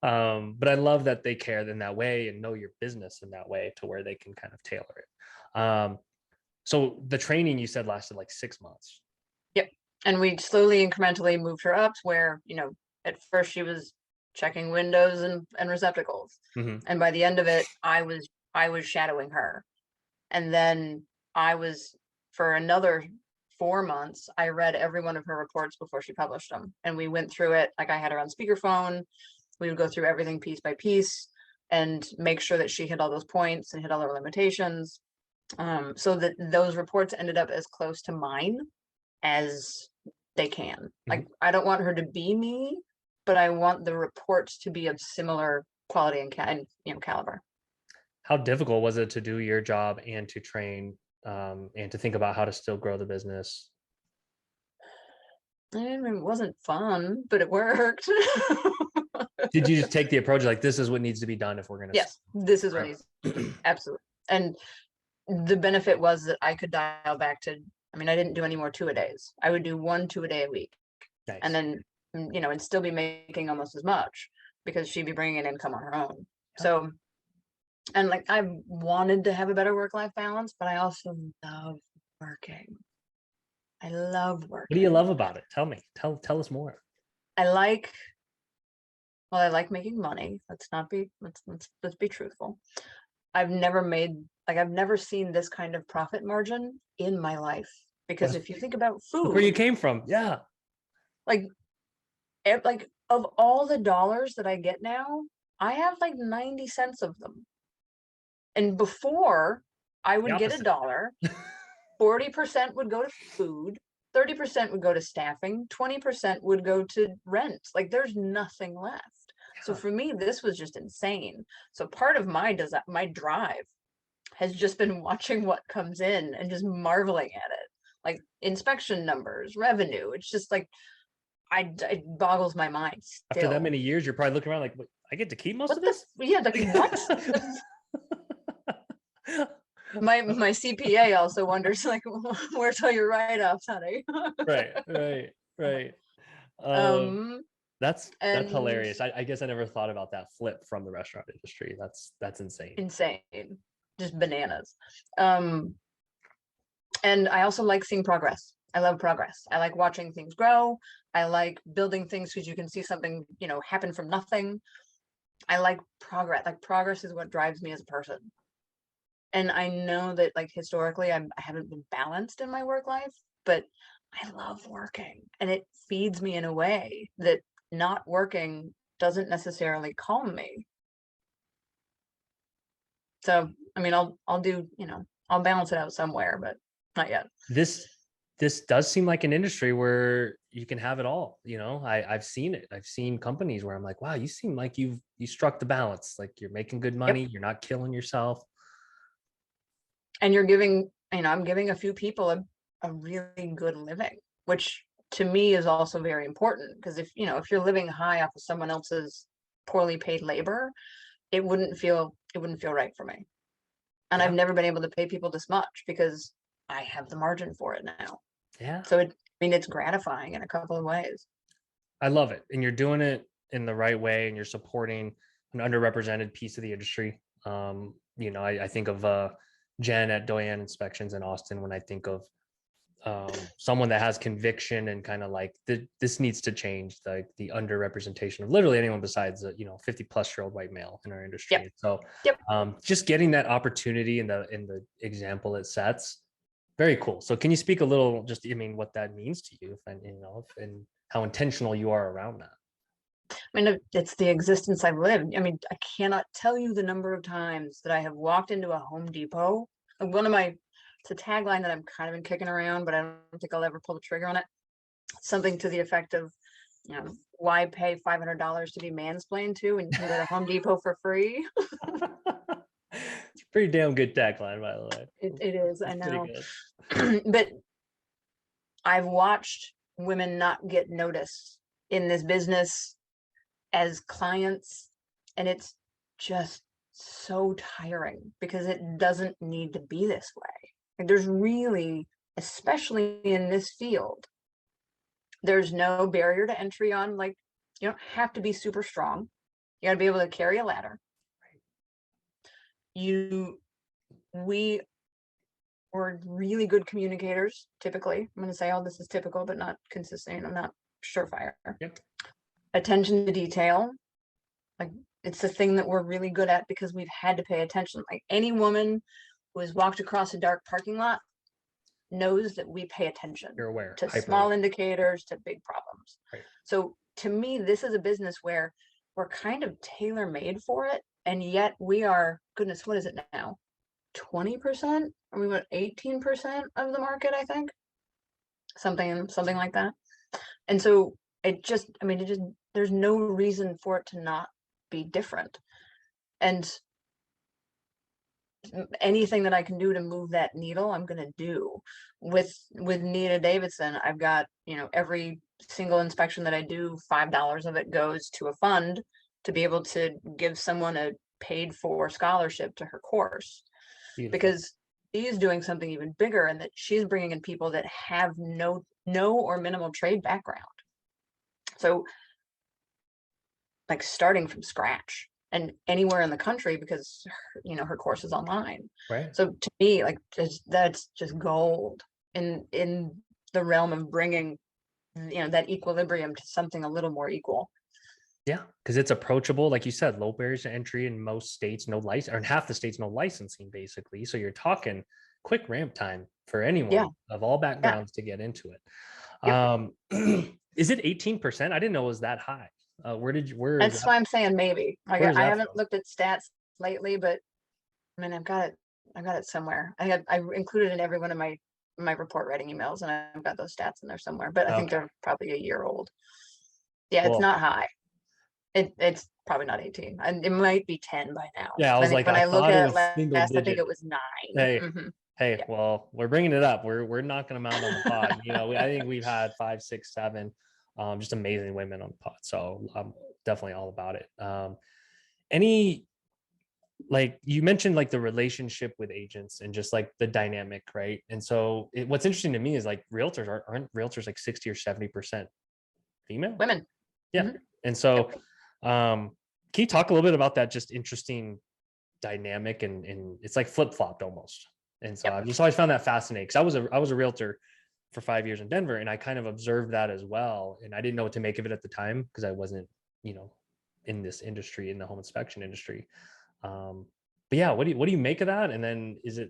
S1: But I love that they care in that way and know your business in that way to where they can kind of tailor it. So the training you said lasted like 6 months.
S2: Yep. And we slowly incrementally moved her up where, at first she was checking windows and receptacles. And by the end of it, I was shadowing her. And then I was for another 4 months, I read every one of her reports before she published them. And we went through it. Like I had her on speakerphone. We would go through everything piece by piece and make sure that she hit all those points and hit all her limitations. So that those reports ended up as close to mine as they can. Like, I don't want her to be me, but I want the reports to be of similar quality and caliber.
S1: How difficult was it to do your job and to train and to think about how to still grow the business?
S2: I mean, it wasn't fun, but it worked.
S1: Did you just take the approach like this is what needs to be done if we're going to?
S2: Yes, this is what needs absolutely. And the benefit was that I could dial back to, I mean, I didn't do any more 2-a-days. I would do 1 2-a-day a week.
S1: Nice.
S2: And then, and still be making almost as much because she'd be bringing in income on her own. So, and like, I wanted to have a better work-life balance, but I also love working. I love working.
S1: What do you love about it? Tell me. Tell us more.
S2: I like making money. Let's be truthful. I've never seen this kind of profit margin in my life. Because if you think about food,
S1: where you came from, yeah.
S2: Like of all the dollars that I get now, I have like 90 cents of them. And before I would get $1, 40% would go to food, 30% would go to staffing, 20% would go to rent. Like there's nothing left. So for me, this was just insane. So part of my drive has just been watching what comes in and just marveling at it. Like inspection numbers, revenue. It's just like, it boggles my mind still.
S1: After that many years, you're probably looking around like, I get to keep most of this?
S2: Yeah, like what? My CPA also wonders, like, where's all your write-offs, honey?
S1: Right. That's hilarious. I guess I never thought about that flip from the restaurant industry. That's insane.
S2: Just bananas. And I also like seeing progress. I love progress. I like watching things grow. I like building things because you can see something, happen from nothing. I like progress. Like progress is what drives me as a person. And I know that like historically I haven't been balanced in my work life, but I love working and it feeds me in a way that not working doesn't necessarily calm me. So, I mean, I'll do, I'll balance it out somewhere, but not yet.
S1: This does seem like an industry where you can have it all. I've seen it. I've seen companies where I'm like, wow, you seem like you struck the balance. Like you're making good money. Yep. You're not killing yourself.
S2: And you're giving, I'm giving a few people a really good living, which to me is also very important. Because if you're living high off of someone else's poorly paid labor, it wouldn't feel right for me. And I've never been able to pay people this much because I have the margin for it now.
S1: Yeah.
S2: So it's gratifying in a couple of ways.
S1: I love it. And you're doing it in the right way and you're supporting an underrepresented piece of the industry. I think of Jen at Doyen Inspections in Austin when I think of someone that has conviction and kind of like this needs to change, like the underrepresentation of literally anyone besides a 50-plus-year-old white male in our industry.
S2: Yep.
S1: So just getting that opportunity in the example it sets, very cool. So can you speak a little, just what that means to you and how intentional you are around that?
S2: I mean, it's the existence I've lived. I mean, I cannot tell you the number of times that I have walked into a Home Depot. It's a tagline that I'm kind of been kicking around, but I don't think I'll ever pull the trigger on it. Something to the effect of, why pay $500 to be mansplained to when you can go to Home Depot for free?
S1: It's a pretty damn good tagline, by the way.
S2: It is, I know. But I've watched women not get noticed in this business as clients, and it's just so tiring because it doesn't need to be this way. Like there's really, especially in this field, there's no barrier to entry on, like, you don't have to be super strong. You got to be able to carry a ladder. We were really good communicators, typically. I'm going to say, this is typical, but not consistent. I'm not surefire.
S1: Yep.
S2: Attention to detail. Like it's the thing that we're really good at because we've had to pay attention. Like any woman who has walked across a dark parking lot knows that we pay attention
S1: You're aware,
S2: to
S1: hyper
S2: small
S1: aware.
S2: indicators, to big problems.
S1: Right.
S2: So to me, this is a business where we're kind of tailor made for it. And yet we are, goodness, what is it now? 20%? Or we went 18% of the market, I think. Something like that. And so it just, I mean, it just, there's no reason for it to not be different. And anything that I can do to move that needle, I'm going to do. With Nita Davidson, I've got, every single inspection that I do, $5 of it goes to a fund to be able to give someone a paid for scholarship to her course,
S1: Beautiful.
S2: because she's doing something even bigger, and that she's bringing in people that have no or minimal trade background. So like starting from scratch, and anywhere in the country, because her course is online.
S1: Right.
S2: So to me, like, that's just gold in the realm of bringing that equilibrium to something a little more equal.
S1: Yeah, because it's approachable, like you said, low barriers to entry in most states, no license, or in half the states, no licensing, basically. So you're talking quick ramp time for anyone
S2: Yeah.
S1: of all
S2: Yeah.
S1: backgrounds to get into it.
S2: Yep.
S1: Is it 18%? I didn't know it was that high. Where is
S2: That's
S1: that?
S2: why I'm saying maybe. Like,
S1: Where is
S2: I
S1: that
S2: haven't
S1: from?
S2: looked at stats lately, but I mean, I got it somewhere. I included in every one of my report writing emails, and I've got those stats in there somewhere, but I think
S1: Okay,
S2: they're probably a year old. Yeah, it's
S1: cool.
S2: not high. It's probably not 18, and it might be 10 by now.
S1: Yeah, I
S2: I
S1: was
S2: think
S1: like,
S2: when
S1: I
S2: I look
S1: thought it
S2: at it
S1: was single
S2: last, I think
S1: digit.
S2: it was 9.
S1: Hey,
S2: Mhm.
S1: hey,
S2: Yeah.
S1: well, we're bringing it up. We're knocking them out on the pod. I think we've had 5, 6, 7, just amazing women on the pod. So I'm definitely all about it. Any like you mentioned, like the relationship with agents and just like the dynamic, right? And so what's interesting to me is like realtors aren't realtors like 60 or 70% female?
S2: Women.
S1: Yeah.
S2: Mhm.
S1: And
S2: Yep.
S1: so can you talk a little bit about that just interesting dynamic, and it's like flip-flopped almost. And so
S2: Yep.
S1: I've just always found that fascinating, because I was a realtor for 5 years in Denver, and I kind of observed that as well. And I didn't know what to make of it at the time, because I wasn't, in this industry, in the home inspection industry. But yeah, what do you make of that? And then
S2: A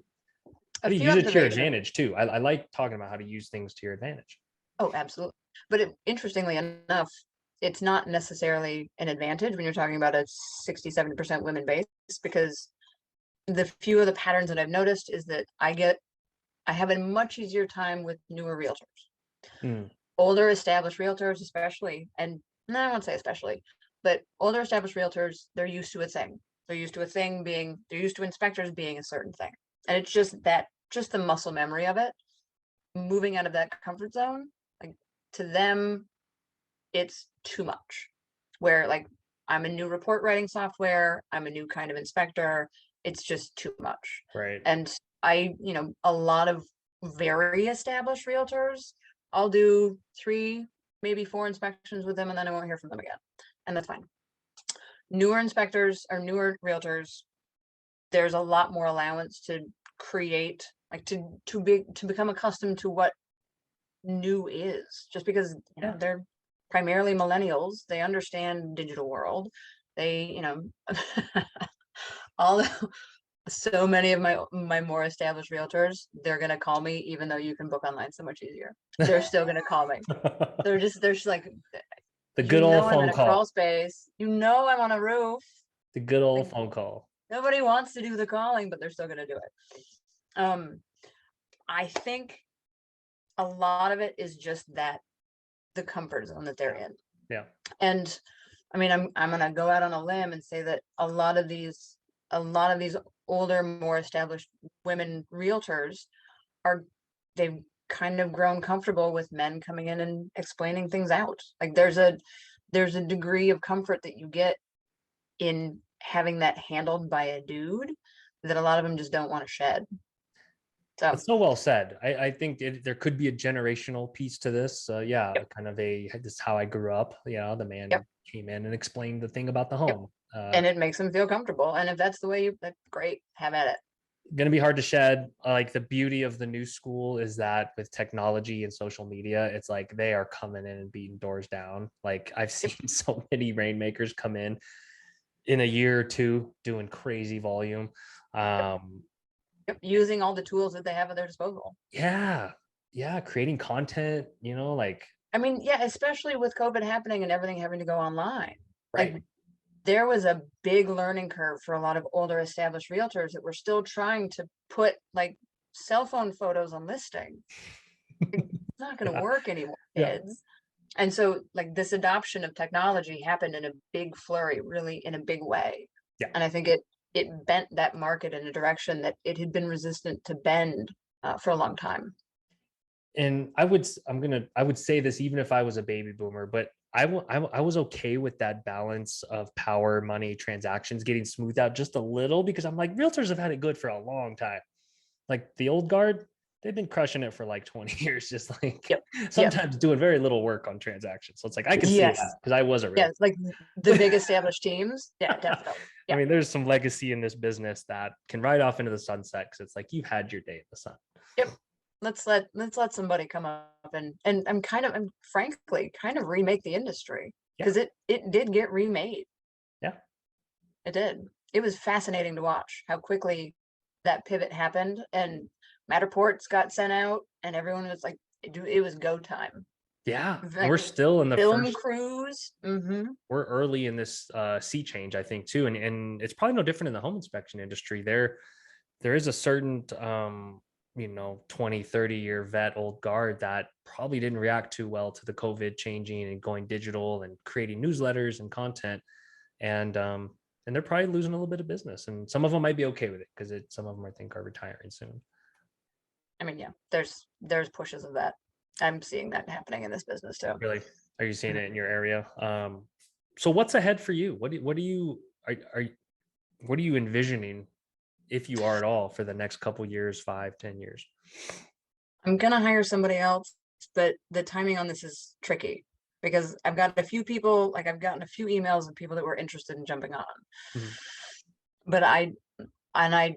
S1: how do you
S2: few
S1: use it to your
S2: observations.
S1: advantage too? I like talking about how to use things to your advantage.
S2: Oh, absolutely. But interestingly enough, it's not necessarily an advantage when you're talking about a 60-70% women base, because the few of the patterns that I've noticed is that I have a much easier time with newer realtors.
S1: Mm,
S2: Older established realtors, especially, and no, I won't say especially, but older established realtors, they're used to a thing. They're used to a thing being, they're used to inspectors being a certain thing. And it's just the muscle memory of it, moving out of that comfort zone, like, to them, it's too much. Where, like, I'm a new report writing software, I'm a new kind of inspector, it's just too much.
S1: right.
S2: And a lot of very established realtors, I'll do 3, maybe 4 inspections with them, and then I won't hear from them again. And that's fine. Newer inspectors or newer realtors, there's a lot more allowance to create, like, to become accustomed to what new is, just because
S1: Yeah.
S2: they're primarily millennials. They understand digital world. They all so many of my more established realtors, they're gonna call me even though you can book online so much easier. They're still gonna call me. They're just like,
S1: The good old
S2: I'm in
S1: phone
S2: a crawl
S1: call.
S2: space, I'm on a roof.
S1: The good old
S2: Like,
S1: phone call.
S2: nobody wants to do the calling, but they're still gonna do it. I think a lot of it is just that, the comfort zone that they're in.
S1: Yeah.
S2: And I mean, I'm gonna go out on a limb and say that a lot of these older, more established women realtors are they've kind of grown comfortable with men coming in and explaining things out. Like, there's a degree of comfort that you get in having that handled by a dude that a lot of them just don't want to shed. So,
S1: That's so well said. I think there could be a generational piece to this. Yeah,
S2: yep,
S1: kind of this is how I grew up. The
S2: yep,
S1: man came in and explained the thing about the
S2: yep.
S1: home.
S2: And it makes them feel comfortable. And if that's the way that's great, have at it.
S1: Going to be hard to shed. Like the beauty of the new school is that with technology and social media, it's like they are coming in and beating doors down. Like I've
S2: Yep.
S1: seen so many rainmakers come in a year or two doing crazy volume.
S2: Yep.
S1: Um,
S2: Yep, using all the tools that they have at their disposal.
S1: Yeah. Yeah. Creating content, like,
S2: I mean, yeah, especially with COVID happening and everything having to go online. Like
S1: right.
S2: there was a big learning curve for a lot of older established realtors that were still trying to put like cell phone photos on listing. It's not going to
S1: Yeah.
S2: work anymore,
S1: Yeah.
S2: kids. And so like this adoption of technology happened in a big flurry, really in a big way.
S1: Yeah.
S2: And I think it bent that market in a direction that it had been resistant to bend for a long time.
S1: And I would say this even if I was a baby boomer, but I was okay with that balance of power, money, transactions getting smoothed out just a little, because I'm like, realtors have had it good for a long time. Like the old guard, they've been crushing it for like 20 years, just like
S2: Yep. Yep.
S1: sometimes doing very little work on transactions. So it's like I can see
S2: Yes.
S1: that because I was a
S2: Yes.
S1: realtor.
S2: Like the big established teams. Yeah, definitely.
S1: I
S2: Yeah.
S1: mean, there's some legacy in this business that can ride off into the sunset because it's like you've had your day in the sun.
S2: Yep. Let's let somebody come up and I'm frankly kind of remake the industry
S1: Yeah.
S2: because it did get remade.
S1: Yeah.
S2: It did. It was fascinating to watch how quickly that pivot happened and Matterports got sent out and everyone was like, it was go time.
S1: Yeah. And
S2: Like
S1: we're still in the
S2: film
S1: first
S2: crews.
S1: we're early in this sea change, I think, too, and it's probably no different in the home inspection industry. There is a certain 20-30 year vet old guard that probably didn't react too well to the COVID changing and going digital and creating newsletters and content, and they're probably losing a little bit of business, and some of them might be okay with it because some of them I think are retiring soon.
S2: I mean, yeah, there's pushes of that. I'm seeing that happening in this business too.
S1: Really, are you seeing
S2: Mhm.
S1: it in your area? So what's ahead for you? What are you envisioning, if you are at all, for the next couple years, 5-10 years?
S2: I'm gonna hire somebody else, but the timing on this is tricky because I've got a few people, like I've gotten a few emails of people that were interested in jumping on.
S1: Mhm.
S2: But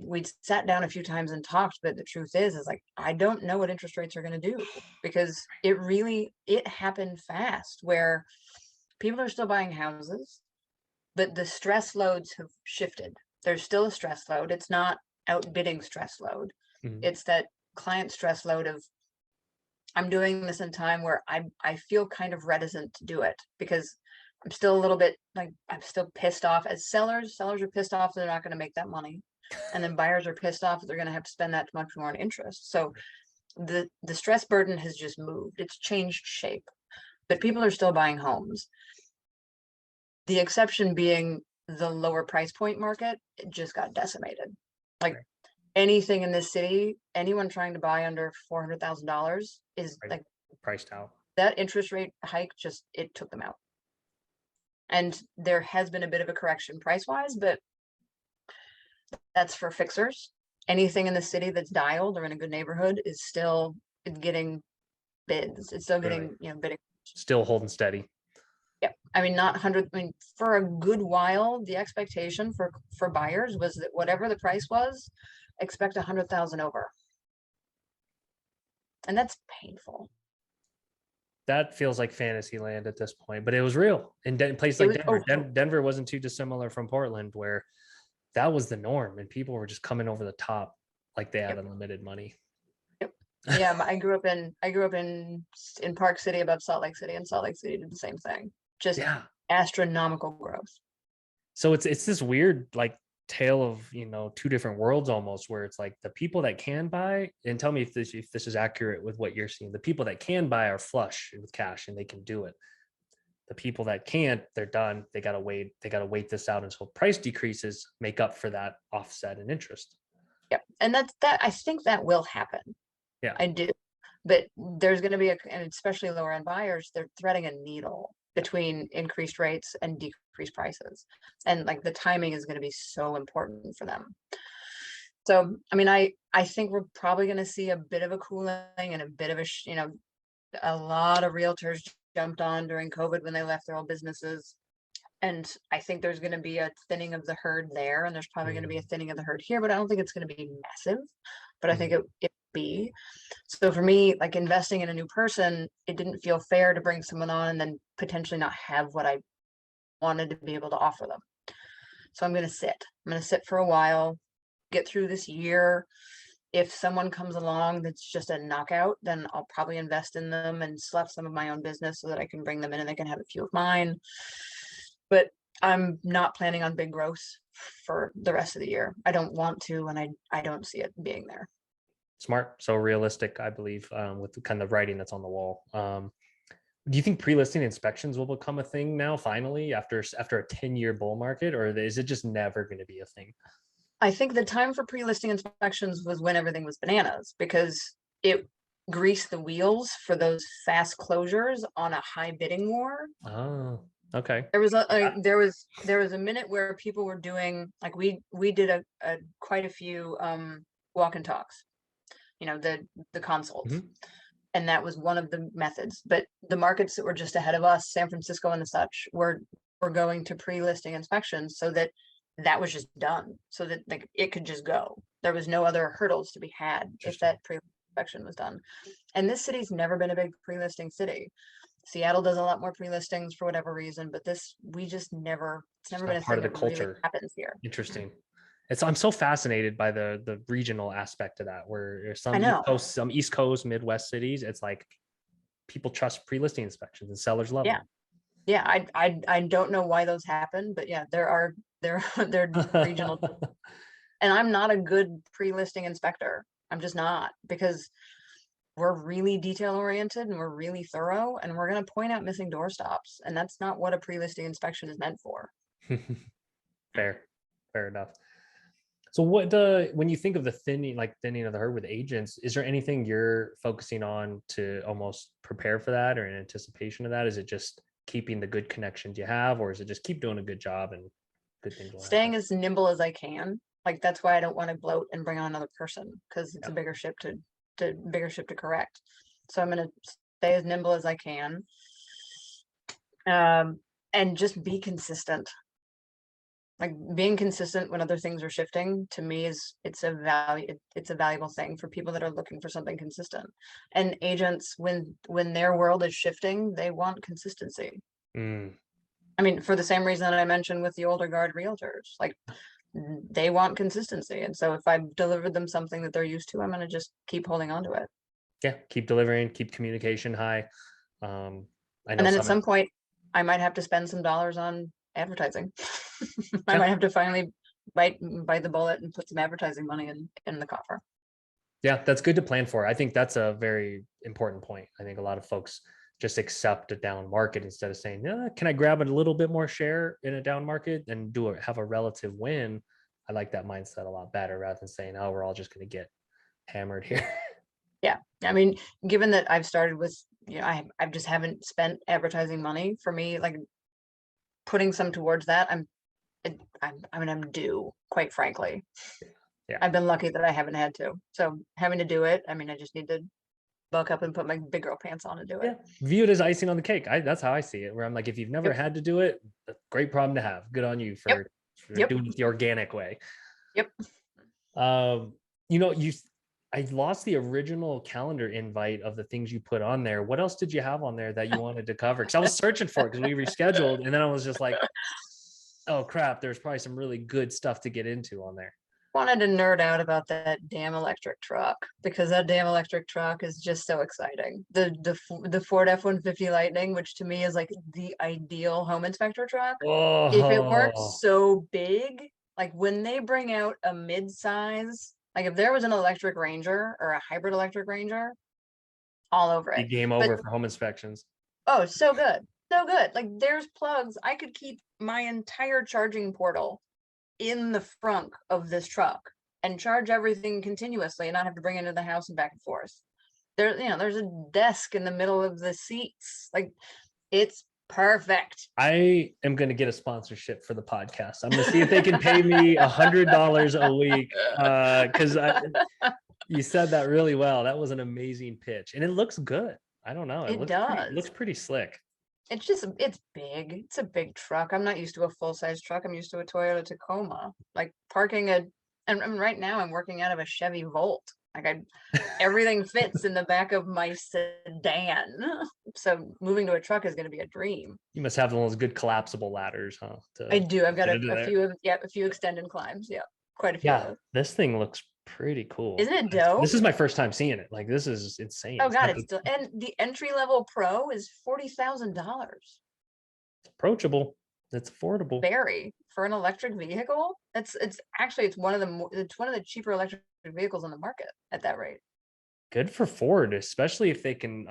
S2: we'd sat down a few times and talked, but the truth is like I don't know what interest rates are gonna do because it happened fast where people are still buying houses, but the stress loads have shifted. There's still a stress load. It's not outbidding stress load.
S1: Mhm.
S2: It's that client stress load of I'm doing this in time where I feel kind of reticent to do it because I'm still a little bit like I'm still pissed off as sellers. Sellers are pissed off they're not going to make that money. And then buyers are pissed off that they're going to have to spend that much more on interest. So the stress burden has just moved. It's changed shape. But people are still buying homes. The exception being the lower price point market, it just got decimated. Like
S1: Right.
S2: anything in this city, anyone trying to buy under $400,000 is
S1: Right.
S2: like
S1: Priced out.
S2: that interest rate hike just it took them out. And there has been a bit of a correction price wise, but that's for fixers. Anything in the city that's dialed or in a good neighborhood is still getting bids. It's still
S1: Really,
S2: getting, bidding.
S1: still holding steady.
S2: Yep. I mean, not 100. I mean, for a good while, the expectation for buyers was that whatever the price was, expect 100,000 over, and that's painful.
S1: That feels like fantasy land at this point, but it was real in a place
S2: It
S1: like
S2: was
S1: Denver. Denver wasn't too dissimilar from Portland, where that was the norm, and people were just coming over the top like they had
S2: yep,
S1: unlimited money.
S2: yep. Yeah, I grew up in Park City above Salt Lake City, and Salt Lake City did the same thing. Just
S1: Yeah.
S2: astronomical growth.
S1: So it's this weird like tale of two different worlds almost, where it's like the people that can buy, and tell me if this is accurate with what you're seeing. The people that can buy are flush with cash and they can do it. The people that can't, they're done. They gotta wait this out until price decreases make up for that offset in interest.
S2: Yep, and that. I think that will happen.
S1: Yeah.
S2: I do, but there's going to be and especially lower end buyers, they're threading a needle
S1: Yeah.
S2: between increased rates and decreased prices, and like the timing is going to be so important for them. So, I mean, I think we're probably going to see a bit of a cooling and a bit of a lot of realtors jumped on during COVID when they left their old businesses. And I think there's going to be a thinning of the herd there, and there's probably going to be a
S1: Mhm.
S2: thinning of the herd here, but I don't think it's going to be massive. But I think
S1: Mhm.
S2: it be. So for me, like investing in a new person, it didn't feel fair to bring someone on and then potentially not have what I wanted to be able to offer them. So I'm going to sit. I'm going to sit for a while. get through this year. If someone comes along that's just a knockout, then I'll probably invest in them and slap some of my own business so that I can bring them in and they can have a few of mine. But I'm not planning on big growth for the rest of the year. I don't want to, and I don't see it being there.
S1: Smart, so realistic, I believe, with the kind of writing that's on the wall. Do you think pre-listing inspections will become a thing now, finally, after a 10-year bull market, or is it just never going to be a thing?
S2: I think the time for pre-listing inspections was when everything was bananas, because it greased the wheels for those fast closures on a high bidding war.
S1: Oh, okay.
S2: There was there was a minute where people were doing, like, we did a quite a few walk and talks, the consults.
S1: Mhm.
S2: And that was one of the methods. But the markets that were just ahead of us, San Francisco and the such, were going to pre-listing inspections, so that was just done, so that, like, it could just go. There was no other hurdles to be had if that pre-inspection was done. And this city's never been a big pre-listing city. Seattle does a lot more pre-listings for whatever reason, but it's never
S1: It's
S2: been
S1: not
S2: a
S1: part
S2: thing
S1: of the
S2: that really
S1: culture.
S2: happens here.
S1: Interesting. I'm so fascinated by the regional aspect of that, where
S2: I know.
S1: some East Coast, Midwest cities, it's like people trust pre-listing inspections and sellers love
S2: Yeah. Yeah, I don't know why those happen, but yeah, they're regional.
S1: them.
S2: And I'm not a good pre-listing inspector. I'm just not, because we're really detail oriented and we're really thorough, and we're going to point out missing door stops. And that's not what a pre-listing inspection is meant for.
S1: Fair enough. So when you think of the thinning of the herd with agents, is there anything you're focusing on to almost prepare for that, or in anticipation of that? Is it just keeping the good connections you have, or is it just keep doing a good job and good things will
S2: Staying
S1: happen?
S2: as nimble as I can. Like, that's why I don't want to bloat and bring on another person, because it's
S1: Yeah.
S2: a bigger ship to correct. So I'm going to stay as nimble as I can. And just be consistent. Like, being consistent when other things are shifting, to me, it's a valuable thing for people that are looking for something consistent. And agents, when their world is shifting, they want consistency.
S1: Mm.
S2: I mean, for the same reason that I mentioned with the older guard realtors, like, they want consistency. And so if I've delivered them something that they're used to, I'm going to just keep holding on to it.
S1: Yeah, keep delivering, keep communication high. I
S2: And
S1: know
S2: then at
S1: some.
S2: some point, I might have to spend some dollars on advertising. I
S1: Yeah.
S2: might have to finally bite the bullet and put some advertising money in the coffer.
S1: Yeah, that's good to plan for. I think that's a very important point. I think a lot of folks just accept a down market instead of saying, can I grab a little bit more share in a down market and have a relative win? I like that mindset a lot better, rather than saying, oh, we're all just going to get hammered here.
S2: Yeah. I mean, given that I've started with, I just haven't spent advertising money. For me, like, putting some towards that, I'm due, quite frankly.
S1: Yeah.
S2: I've been lucky that I haven't had to. So having to do it, I mean, I just need to buck up and put my big girl pants on and do it.
S1: Yeah. View it as icing on the cake. That's how I see it, where I'm like, if you've never
S2: Yep.
S1: had to do it, great problem to have. Good on you for
S2: Yep.
S1: doing it the organic way.
S2: Yep.
S1: You know, I lost the original calendar invite of the things you put on there. What else did you have on there that you wanted to cover? Because I was searching for it, because we rescheduled, and then I was just like, oh crap, there's probably some really good stuff to get into on there.
S2: Wanted to nerd out about that damn electric truck, because that damn electric truck is just so exciting. The Ford F-150 Lightning, which to me is like the ideal home inspector truck. If it weren't
S1: Oh,
S2: so big, like, when they bring out a mid-size, like, if there was an electric Ranger or a hybrid electric Ranger, all over
S1: the
S2: it.
S1: game
S2: But
S1: over for home inspections.
S2: oh, so good. So good. Like, there's plugs. I could keep my entire charging portal in the front of this truck and charge everything continuously and not have to bring it into the house and back and forth. There's a desk in the middle of the seats. Like, it's perfect.
S1: I am going to get a sponsorship for the podcast. I'm going to see if they can pay me $100 a week, because you said that really well. That was an amazing pitch, and it looks good. I don't know.
S2: It
S1: It looks
S2: does.
S1: pretty slick.
S2: It's big. It's a big truck. I'm not used to a full-size truck. I'm used to a Toyota Tacoma. Like, and right now I'm working out of a Chevy Volt. Like, everything fits in the back of my sedan. So moving to a truck is going to be a dream.
S1: You must have one of those good collapsible ladders, huh?
S2: I do. I've got
S1: Get into
S2: a
S1: there.
S2: few extended climbs. Yeah. quite a few of
S1: Yeah,
S2: those.
S1: this thing looks pretty cool.
S2: Isn't it dope?
S1: This is my first time seeing it. Like, this is insane.
S2: Oh
S1: It's
S2: God,
S1: got
S2: it's still, and the entry level Pro is $40,000.
S1: approachable. It's affordable.
S2: Very for an electric vehicle. It's actually it's one of the cheaper electric vehicles on the market at that rate.
S1: Good for Ford, especially if they can,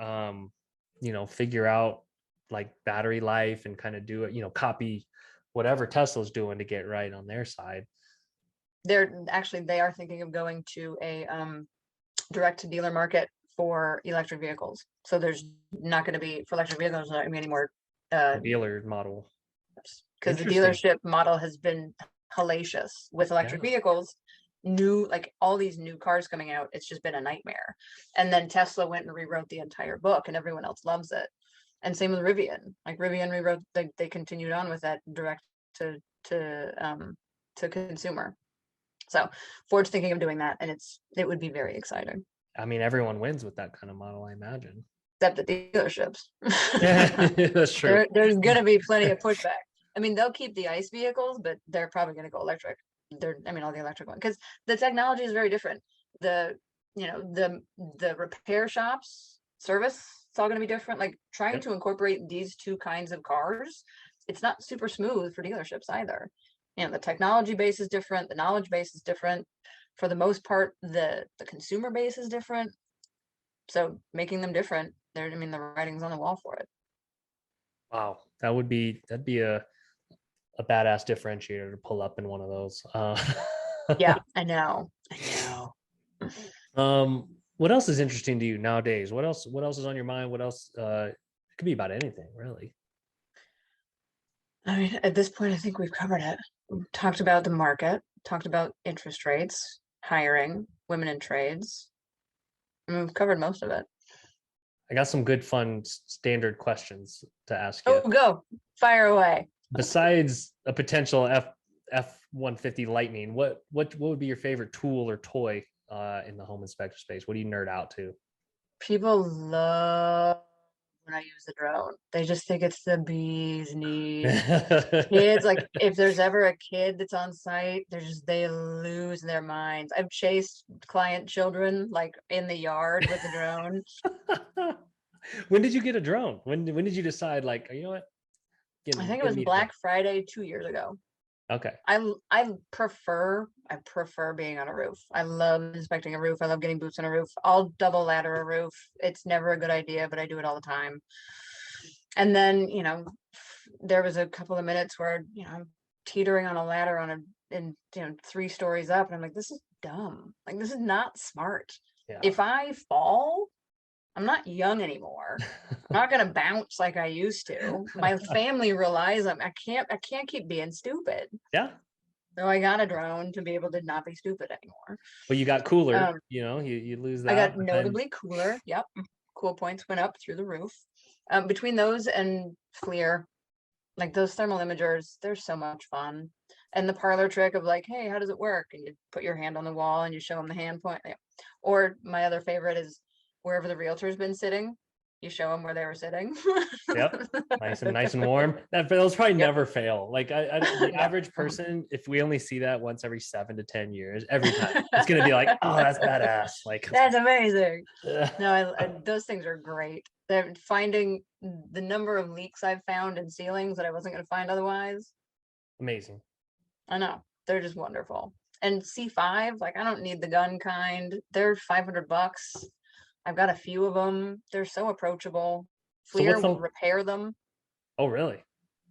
S1: figure out like battery life and kind of do it, copy whatever Tesla's doing to get right on their side.
S2: They are thinking of going to a direct to dealer market for electric vehicles. So there's not going to be for electric vehicles, not going to be any more
S1: Dealer model.
S2: because the
S1: Interesting.
S2: dealership model has been hellacious with electric
S1: Yeah.
S2: vehicles. New, like all these new cars coming out, it's just been a nightmare. And then Tesla went and rewrote the entire book, and everyone else loves it. And same with Rivian. Like Rivian rewrote, they continued on with that direct to to consumer. So Ford's thinking of doing that, and it would be very exciting.
S1: I mean, everyone wins with that kind of model, I imagine.
S2: Except the dealerships.
S1: That's true.
S2: There's going to be plenty of pushback. I mean, they'll keep the ICE vehicles, but they're probably going to go electric. All the electric ones, because the technology is very different. The repair shops service, it's all going to be different. Like trying
S1: Yep.
S2: to incorporate these two kinds of cars, it's not super smooth for dealerships either. The technology base is different, the knowledge base is different. For the most part, the consumer base is different. So making them different, the writing's on the wall for it.
S1: Wow, that'd be a badass differentiator to pull up in one of those.
S2: Yeah, I know.
S1: What else is interesting to you nowadays? What else is on your mind? What else? It could be about anything, really.
S2: I mean, at this point, I think we've covered it. We've talked about the market, talked about interest rates, hiring, women in trades. I mean, we've covered most of it.
S1: I got some good, fun, standard questions to ask you.
S2: Oh, go fire away.
S1: Besides a potential F-150 Lightning, what would be your favorite tool or toy in the home inspector space? What do you nerd out to?
S2: People love when I use the drone. They just think it's the bee's knees. Kids, like if there's ever a kid that's on site, they lose their minds. I've chased client children like in the yard with the drone.
S1: When did you get a drone? When did you decide, like, you know what?
S2: I think it was Black Friday 2 years ago.
S1: Okay.
S2: I prefer being on a roof. I love inspecting a roof. I love getting boots on a roof. I'll double ladder a roof. It's never a good idea, but I do it all the time. And then, there was a couple of minutes where, I'm teetering on a ladder and 3 stories up, and I'm like, this is dumb. Like, this is not smart.
S1: Yeah.
S2: If I fall, I'm not young anymore. I'm not gonna bounce like I used to. My family relies on I can't keep being stupid.
S1: Yeah.
S2: So I got a drone to be able to not be stupid anymore.
S1: Well, you got cooler, you lose that.
S2: I got notably cooler. Yep. Cool points went up through the roof. Between those and Flir, like those thermal imagers, they're so much fun. And the parlor trick of like, hey, how does it work? And you put your hand on the wall and you show them the hand point. Yeah. Or my other favorite is wherever the realtor's been sitting, you show them where they were sitting.
S1: Yep. Nice and warm. Those probably never fail. Like the average person, if we only see that once every 7 to 10 years, every time it's gonna be like, oh, that's badass. Like
S2: that's amazing. No, those things are great. They're finding the number of leaks I've found in ceilings that I wasn't going to find otherwise.
S1: Amazing.
S2: I know, they're just wonderful. And C5, like I don't need the gun kind. They're $500. I've got a few of them. They're so approachable. Flir will repair them.
S1: Oh, really?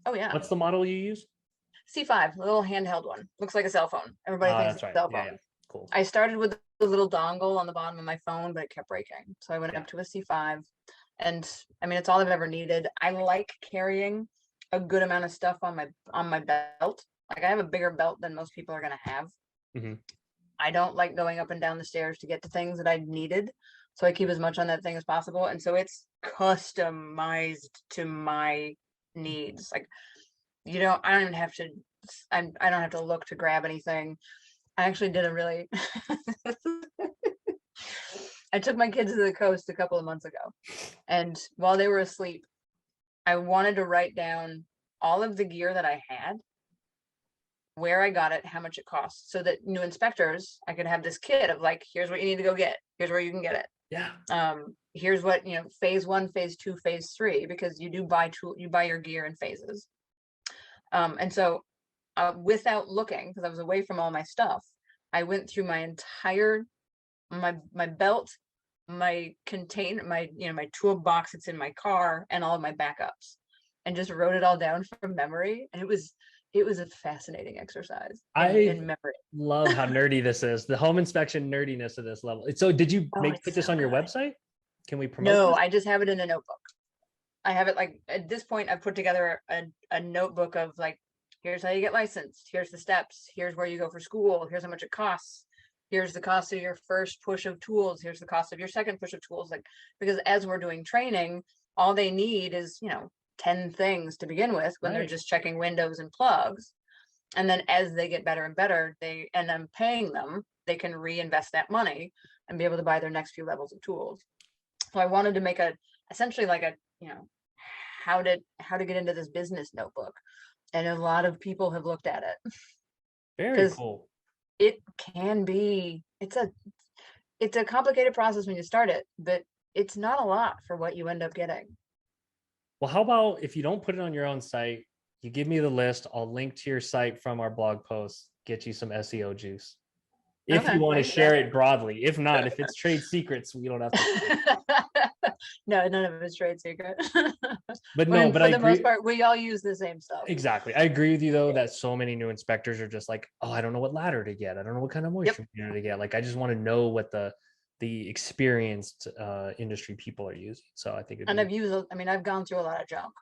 S2: Oh, yeah.
S1: What's the model you use?
S2: C5, the little handheld one. Looks like a cell phone. Everybody thinks it's a cell phone.
S1: Yeah. Cool.
S2: I started with the little dongle on the bottom of my phone, but it kept breaking. So I went up to a C5. And I mean, it's all I've ever needed. I like carrying a good amount of stuff on my belt. Like I have a bigger belt than most people are going to have.
S1: Mm-hmm.
S2: I don't like going up and down the stairs to get to things that I needed. So I keep as much on that thing as possible. And so it's customized to my needs. Like, I don't even have to, I don't have to look to grab anything. I actually did I took my kids to the coast a couple of months ago. And while they were asleep, I wanted to write down all of the gear that I had where I got it, how much it costs, so that new inspectors, I could have this kit of like, here's what you need to go get, here's where you can get it.
S1: Yeah.
S2: Here's what, phase 1, phase 2, phase 3, because you buy your gear in phases. And so without looking, because I was away from all my stuff, I went through my entire my belt, my my toolbox that's in my car, and all of my backups, and just wrote it all down from memory. And it was a fascinating exercise in memory.
S1: Love how nerdy this is. The home inspection nerdiness of this level. So did you put this on your website? Can we promote
S2: No,
S1: this?
S2: I just have it in a notebook. I have it like, at this point, I've put together a notebook of like, here's how you get licensed, here's the steps, here's where you go for school, here's how much it costs, here's the cost of your first push of tools, here's the cost of your second push of tools. Like, because as we're doing training, all they need is 10 things to begin with when they're just checking windows and plugs. And then as they get better and better, and I'm paying them, they can reinvest that money and be able to buy their next few levels of tools. So I wanted to make essentially like a how to get into this business notebook. And a lot of people have looked at it.
S1: Very cool.
S2: It can be, it's a complicated process when you start it, but it's not a lot for what you end up getting.
S1: Well, how about if you don't put it on your own site, you give me the list, I'll link to your site from our blog post, get you some SEO juice. If you want to share it broadly. If not, if it's trade secrets, we don't have to.
S2: No, none of it's trade secret.
S1: But no, but
S2: for the most part, we all use the same stuff.
S1: Exactly. I agree with you though, that so many new inspectors are just like, oh, I don't know what ladder to get. I don't know what kind of moisture meter to get. Like, I just want to know what the experienced industry people are using. So I think
S2: I've gone through a lot of junk.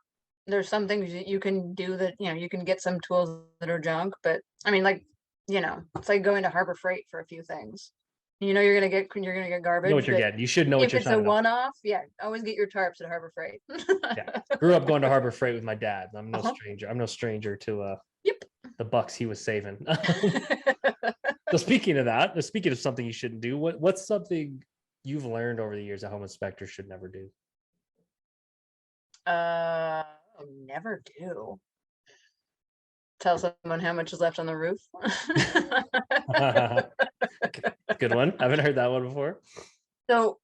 S2: There's some things you can do that, you can get some tools that are junk, but it's like going to Harbor Freight for a few things. You're gonna get garbage.
S1: You know what you're getting. You should know what you're signing up.
S2: If it's a one-off, always get your tarps at Harbor Freight.
S1: Grew up going to Harbor Freight with my dad. I'm no stranger. I'm no stranger to the bucks he was saving. So speaking of something you shouldn't do, what's something you've learned over the years that home inspectors should never do?
S2: Never do. Tell someone how much is left on the roof.
S1: Good one. I haven't heard that one before.
S2: So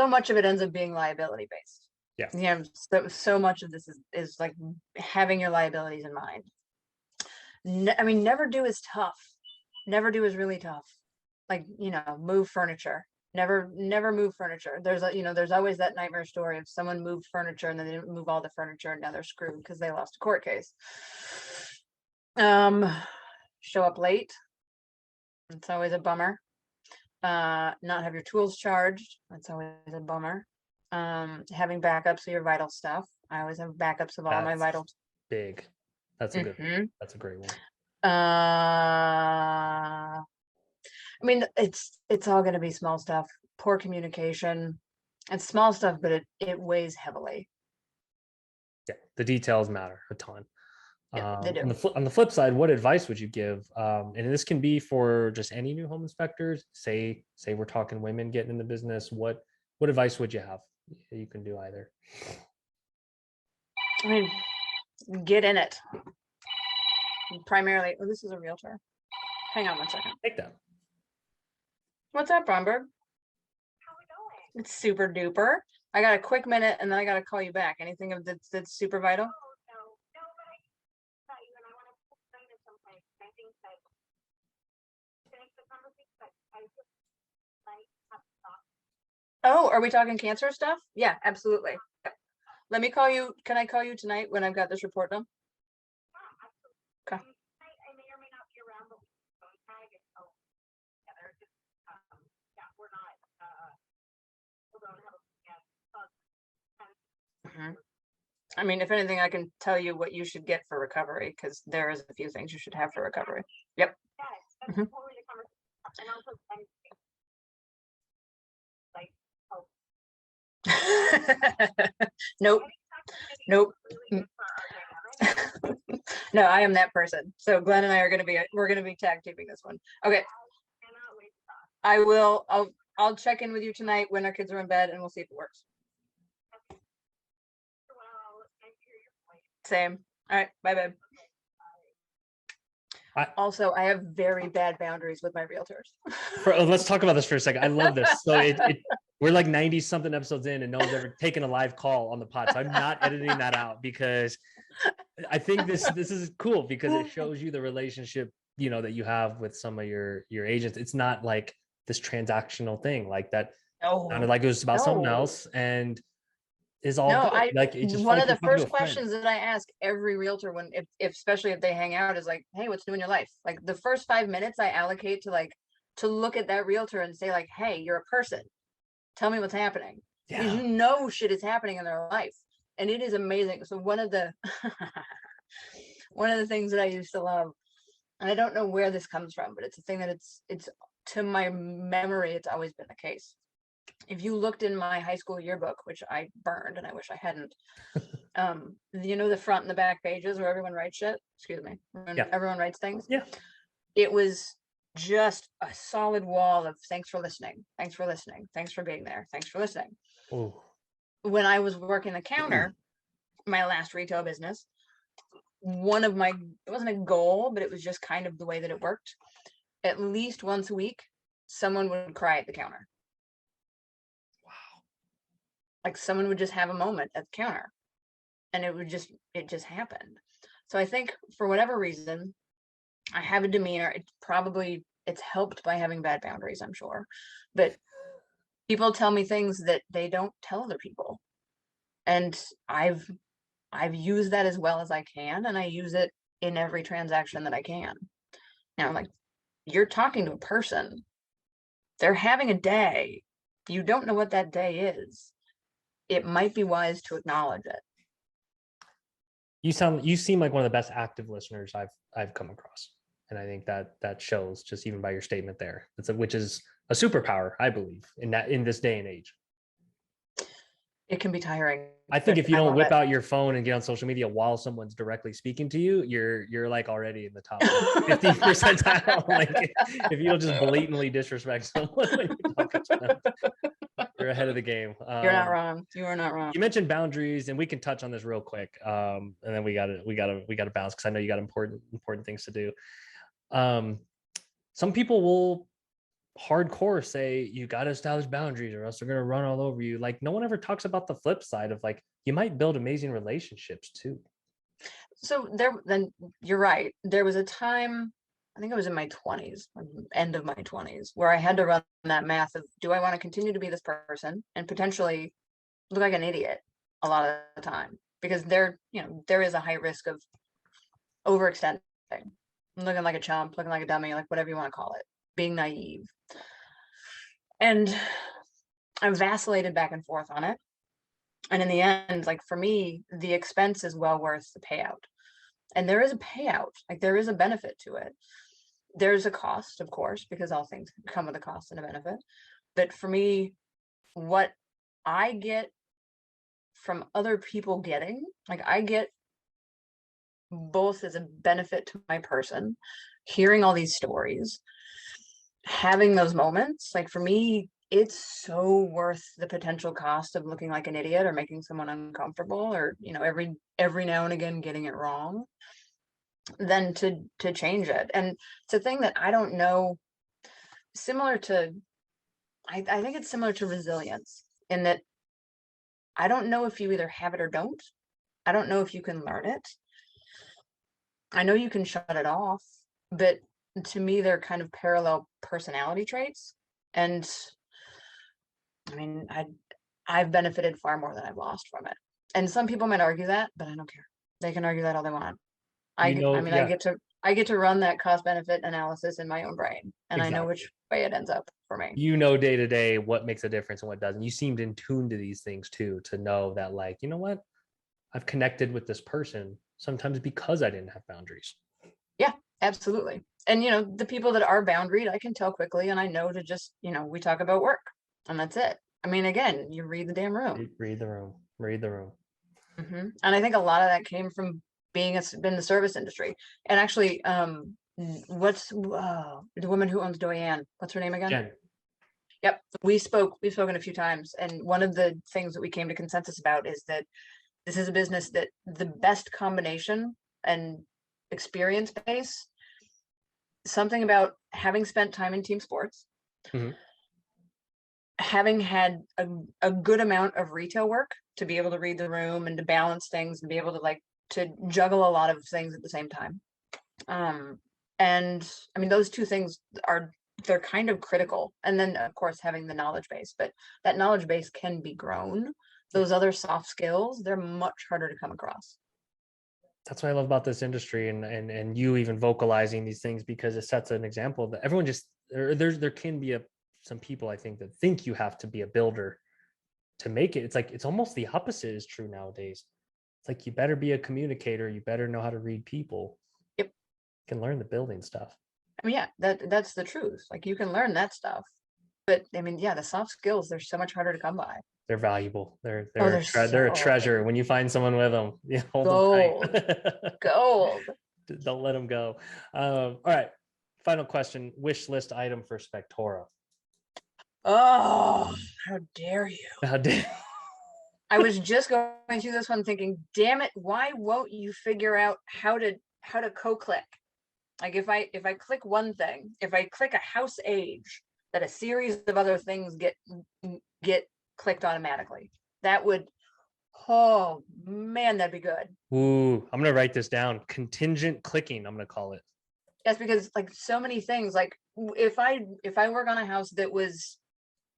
S2: much of it ends up being liability based.
S1: Yeah.
S2: So much of this is like having your liabilities in mind. Never do is tough. Never do is really tough. Like, move furniture. Never move furniture. There's always that nightmare story of someone moved furniture and then they didn't move all the furniture and now they're screwed because they lost a court case. Show up late. It's always a bummer. Not have your tools charged. That's always a bummer. Having backups of your vital stuff. I always have backups of all my vital.
S1: Big. That's a good one. That's a great one.
S2: It's all going to be small stuff. Poor communication. It's small stuff, but it weighs heavily.
S1: Yeah, the details matter a ton.
S2: Yeah, they do.
S1: On the flip side, what advice would you give? And this can be for just any new home inspectors. Say we're talking women getting in the business. What advice would you have? You can do either.
S2: Get in it. Primarily, this is a realtor. Hang on one second.
S1: Take that.
S2: What's up, Bromberg?
S3: How we going?
S2: It's super duper. I got a quick minute, and then I got to call you back. Anything of that's super vital?
S3: No, but I thought you and I want to explain at some point. I think that finish the conversation, but I just like have to talk.
S2: Oh, are we talking cancer stuff? Yeah, absolutely. Let me call you. Can I call you tonight when I've got this report done?
S3: Yeah, absolutely.
S2: Okay.
S3: I may or may not be around, but we can phone tag and go together. Just, we're not, we don't have
S2: if anything, I can tell you what you should get for recovery, because there is a few things you should have for recovery. Yep.
S3: Yes, that's totally the conversation. And also,
S2: Nope. No, I am that person. So Glenn and I are we're gonna be tag teaming this one. Okay. I will. I'll check in with you tonight when our kids are in bed, and we'll see if it works. Same. All right. Bye, babe. Also, I have very bad boundaries with my realtors.
S1: Let's talk about this for a second. I love this. So we're like 90 something episodes in and no one's ever taken a live call on the pod. So I'm not editing that out because I think this is cool because it shows you the relationship, that you have with some of your agents. It's not like this transactional thing like that. Sounded like it was about something else and is all
S2: No,
S1: good. Like it just felt
S2: one
S1: like
S2: of the
S1: you're talking to
S2: first
S1: a friend.
S2: questions that I ask every realtor when, if especially if they hang out, is like, hey, what's new in your life? Like the first 5 minutes I allocate to look at that realtor and say like, hey, you're a person. Tell me what's happening. Because shit is happening in their life. And it is amazing. So one of the one of the things that I used to love, and I don't know where this comes from, but it's a thing that it's to my memory, it's always been the case. If you looked in my high school yearbook, which I burned and I wish I hadn't, the front and the back pages where everyone writes shit, excuse me, everyone writes things.
S1: Yeah.
S2: It was just a solid wall of thanks for listening, thanks for listening, thanks for being there, thanks for listening.
S1: Ooh.
S2: When I was working the counter, my last retail business, it wasn't a goal, but it was just kind of the way that it worked. At least once a week, someone would cry at the counter.
S1: Wow.
S2: Like someone would just have a moment at the counter and it just happened. So I think for whatever reason, I have a demeanor. It's helped by having bad boundaries, I'm sure. But people tell me things that they don't tell other people. And I've used that as well as I can, and I use it in every transaction that I can. Now, like, you're talking to a person. They're having a day. You don't know what that day is. It might be wise to acknowledge it.
S1: You seem like one of the best active listeners I've come across. And I think that shows just even by your statement there. Which is a superpower, I believe, in this day and age.
S2: It can be tiring.
S1: I think if you don't whip out your phone and get on social media while someone's directly speaking to you, you're like already in the top 50 percentile. Like if you don't just blatantly disrespect someone when you're talking to them, you're ahead of the game.
S2: You're not wrong. You are not wrong.
S1: You mentioned boundaries, and we can touch on this real quick. And then we got to bounce because I know you got important things to do. Some people will hardcore say you got to establish boundaries or else they're going to run all over you. Like no one ever talks about the flip side of like you might build amazing relationships too.
S2: So then you're right. There was a time, I think it was in my 20s, end of my 20s, where I had to run that math of, do I want to continue to be this person and potentially look like an idiot a lot of the time? Because there is a high risk of overextending, looking like a chump, looking like a dummy, like whatever you want to call it, being naive. And I vacillated back and forth on it. And in the end, like for me, the expense is well worth the payout. And there is a payout, like there is a benefit to it. There's a cost, of course, because all things come with a cost and a benefit. But for me, what I get from other people getting, like I get both as a benefit to my person, hearing all these stories, having those moments, like for me, it's so worth the potential cost of looking like an idiot or making someone uncomfortable or, every now and again getting it wrong, than to change it. And it's a thing that I don't know, I think it's similar to resilience in that I don't know if you either have it or don't. I don't know if you can learn it. I know you can shut it off, but to me, they're kind of parallel personality traits. And I mean, I've benefited far more than I've lost from it. And some people might argue that, but I don't care. They can argue that all they want. I get to run that cost benefit analysis in my own brain, and exactly. I know which way it ends up for me.
S1: Day to day what makes a difference and what doesn't. You seemed in tune to these things too, to know that like, you know what, I've connected with this person sometimes because I didn't have boundaries.
S2: Yeah, absolutely. And the people that are boundaried, I can tell quickly, and I know to just we talk about work, and that's it. I mean, again, you read the damn room.
S1: Read the room.
S2: Mm-hmm. And I think a lot of that came from being in the service industry. And actually, what's the woman who owns Doyen? What's her name again?
S1: Jen.
S2: Yep. We've spoken a few times. And one of the things that we came to consensus about is that this is a business that the best combination and experience base something about having spent time in team sports,
S1: Mhm.
S2: having had a good amount of retail work to be able to read the room and to balance things and be able to to juggle a lot of things at the same time. And I mean, those two things they're kind of critical. And then of course having the knowledge base, but that knowledge base can be grown. Those other soft skills, they're much harder to come across.
S1: That's what I love about this industry, and you even vocalizing these things, because it sets an example that everyone just there can be some people, I think, that think you have to be a builder to make it. It's like, it's almost the opposite is true nowadays. It's like, you better be a communicator, you better know how to read people.
S2: Yep.
S1: You can learn the building stuff.
S2: I mean, yeah, that's the truth. Like, you can learn that stuff, but I mean, yeah, the soft skills, they're so much harder to come by.
S1: They're valuable. They're
S2: they're
S1: a treasure when you find someone with them. You hold
S2: gold.
S1: them tight.
S2: Gold.
S1: Don't let them go. All right. Final question. Wish list item for Spectora.
S2: Oh, how dare you?
S1: How dare
S2: I was just going through this one thinking, damn it, why won't you figure out how to co-click? Like, if I click one thing, if I click a house age, that a series of other things get clicked automatically. That would, oh man, that'd be good.
S1: Ooh, I'm gonna write this down. Contingent clicking, I'm gonna call it.
S2: Yes, because like so many things, like if I work on a house that was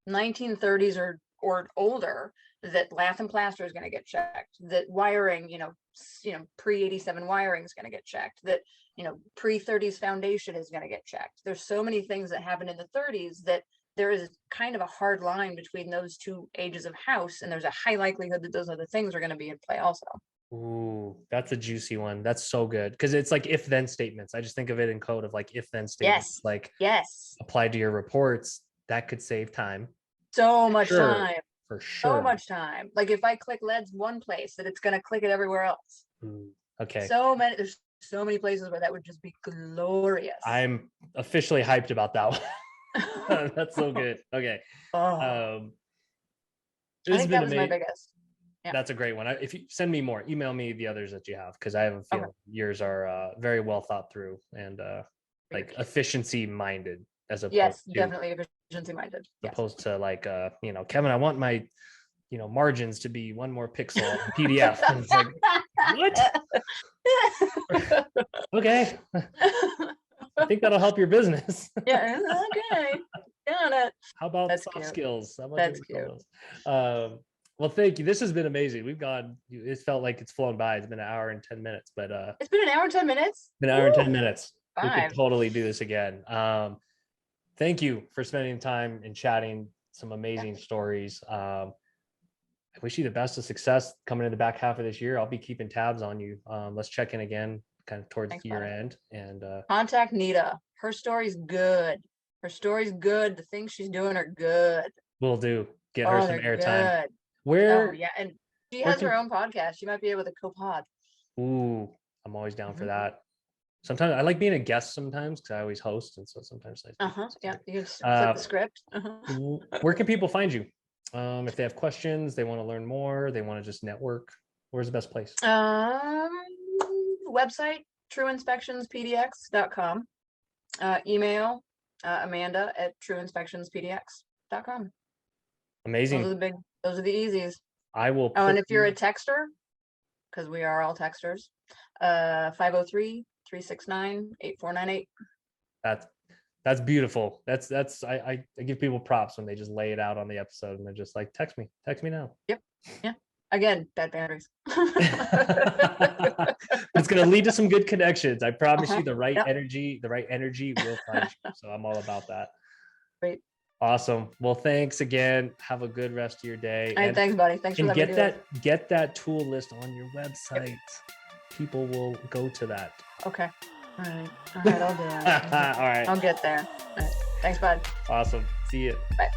S2: 1930s or older, that lath and plaster is going to get checked, that wiring, pre-87 wiring is going to get checked, that pre-30s foundation is going to get checked. There's so many things that happened in the 30s that there is kind of a hard line between those two ages of house, and there's a high likelihood that those other things are going to be in play also.
S1: Ooh, that's a juicy one. That's so good, because it's like if then statements. I just think of it in code of like if then statements.
S2: Yes.
S1: Like,
S2: yes,
S1: applied to your reports, that could save time.
S2: so much time.
S1: For sure.
S2: So much time. Like, if I click LEDs one place, that it's going to click it everywhere else.
S1: Ooh, okay.
S2: There's so many places where that would just be glorious.
S1: I'm officially hyped about that one. That's so good. Okay.
S2: I think that was my biggest. Yeah.
S1: That's a great one. If you send me more, email me the others that you have, because I have a feeling yours are very well thought through and like efficiency minded, as opposed to
S2: definitely efficiency minded.
S1: Opposed to like Kevin, I want my margins to be one more pixel on PDF. And it's like, what? Okay. I think that'll help your business.
S2: Yeah. Okay. Got it.
S1: How about
S2: That's
S1: soft
S2: cute.
S1: skills? How about
S2: That's cute.
S1: Well, thank you. This has been amazing. It felt like it's flown by. It's been an hour and 10 minutes, but
S2: it's been an hour and 10 minutes.
S1: An hour and 10 minutes. We
S2: Five.
S1: could totally do this again. Thank you for spending time and chatting some amazing stories. I wish you the best of success coming in the back half of this year. I'll be keeping tabs on you. Let's check in again kind of towards the year end, and
S2: contact Nita. Her story's good. The things she's doing are good.
S1: Will do. Get her some airtime.
S2: Good.
S1: Where?
S2: Yeah, and she has her own podcast. She might be able to co-pod.
S1: Ooh, I'm always down for that. Sometimes I like being a guest sometimes, because I always host, and so sometimes
S2: yeah, you can flip the script.
S1: Where can people find you? If they have questions, they want to learn more, they want to just network, where's the best place?
S2: Website, trueinspectionspdx.com. Email Amanda at trueinspectionspdx.com.
S1: Amazing.
S2: Those are the easies.
S1: I will.
S2: And if you're a texter, because we are all texters, 503-369-8498.
S1: That's beautiful. I give people props when they just lay it out on the episode, and they're just like, text me now.
S2: Yep. Yeah. Again, bad boundaries.
S1: It's going to lead to some good connections. I promise you, the right energy will find you. So I'm all about that.
S2: Great.
S1: Awesome. Well, thanks again. Have a good rest of your day.
S2: All right, thanks, buddy. Thanks for letting me do it.
S1: Get that tool list on your website. Yep. People will go to that.
S2: Okay. All right, I'll do that.
S1: All right.
S2: I'll get there. All right. Thanks, bud.
S1: Awesome. See you.
S2: Bye.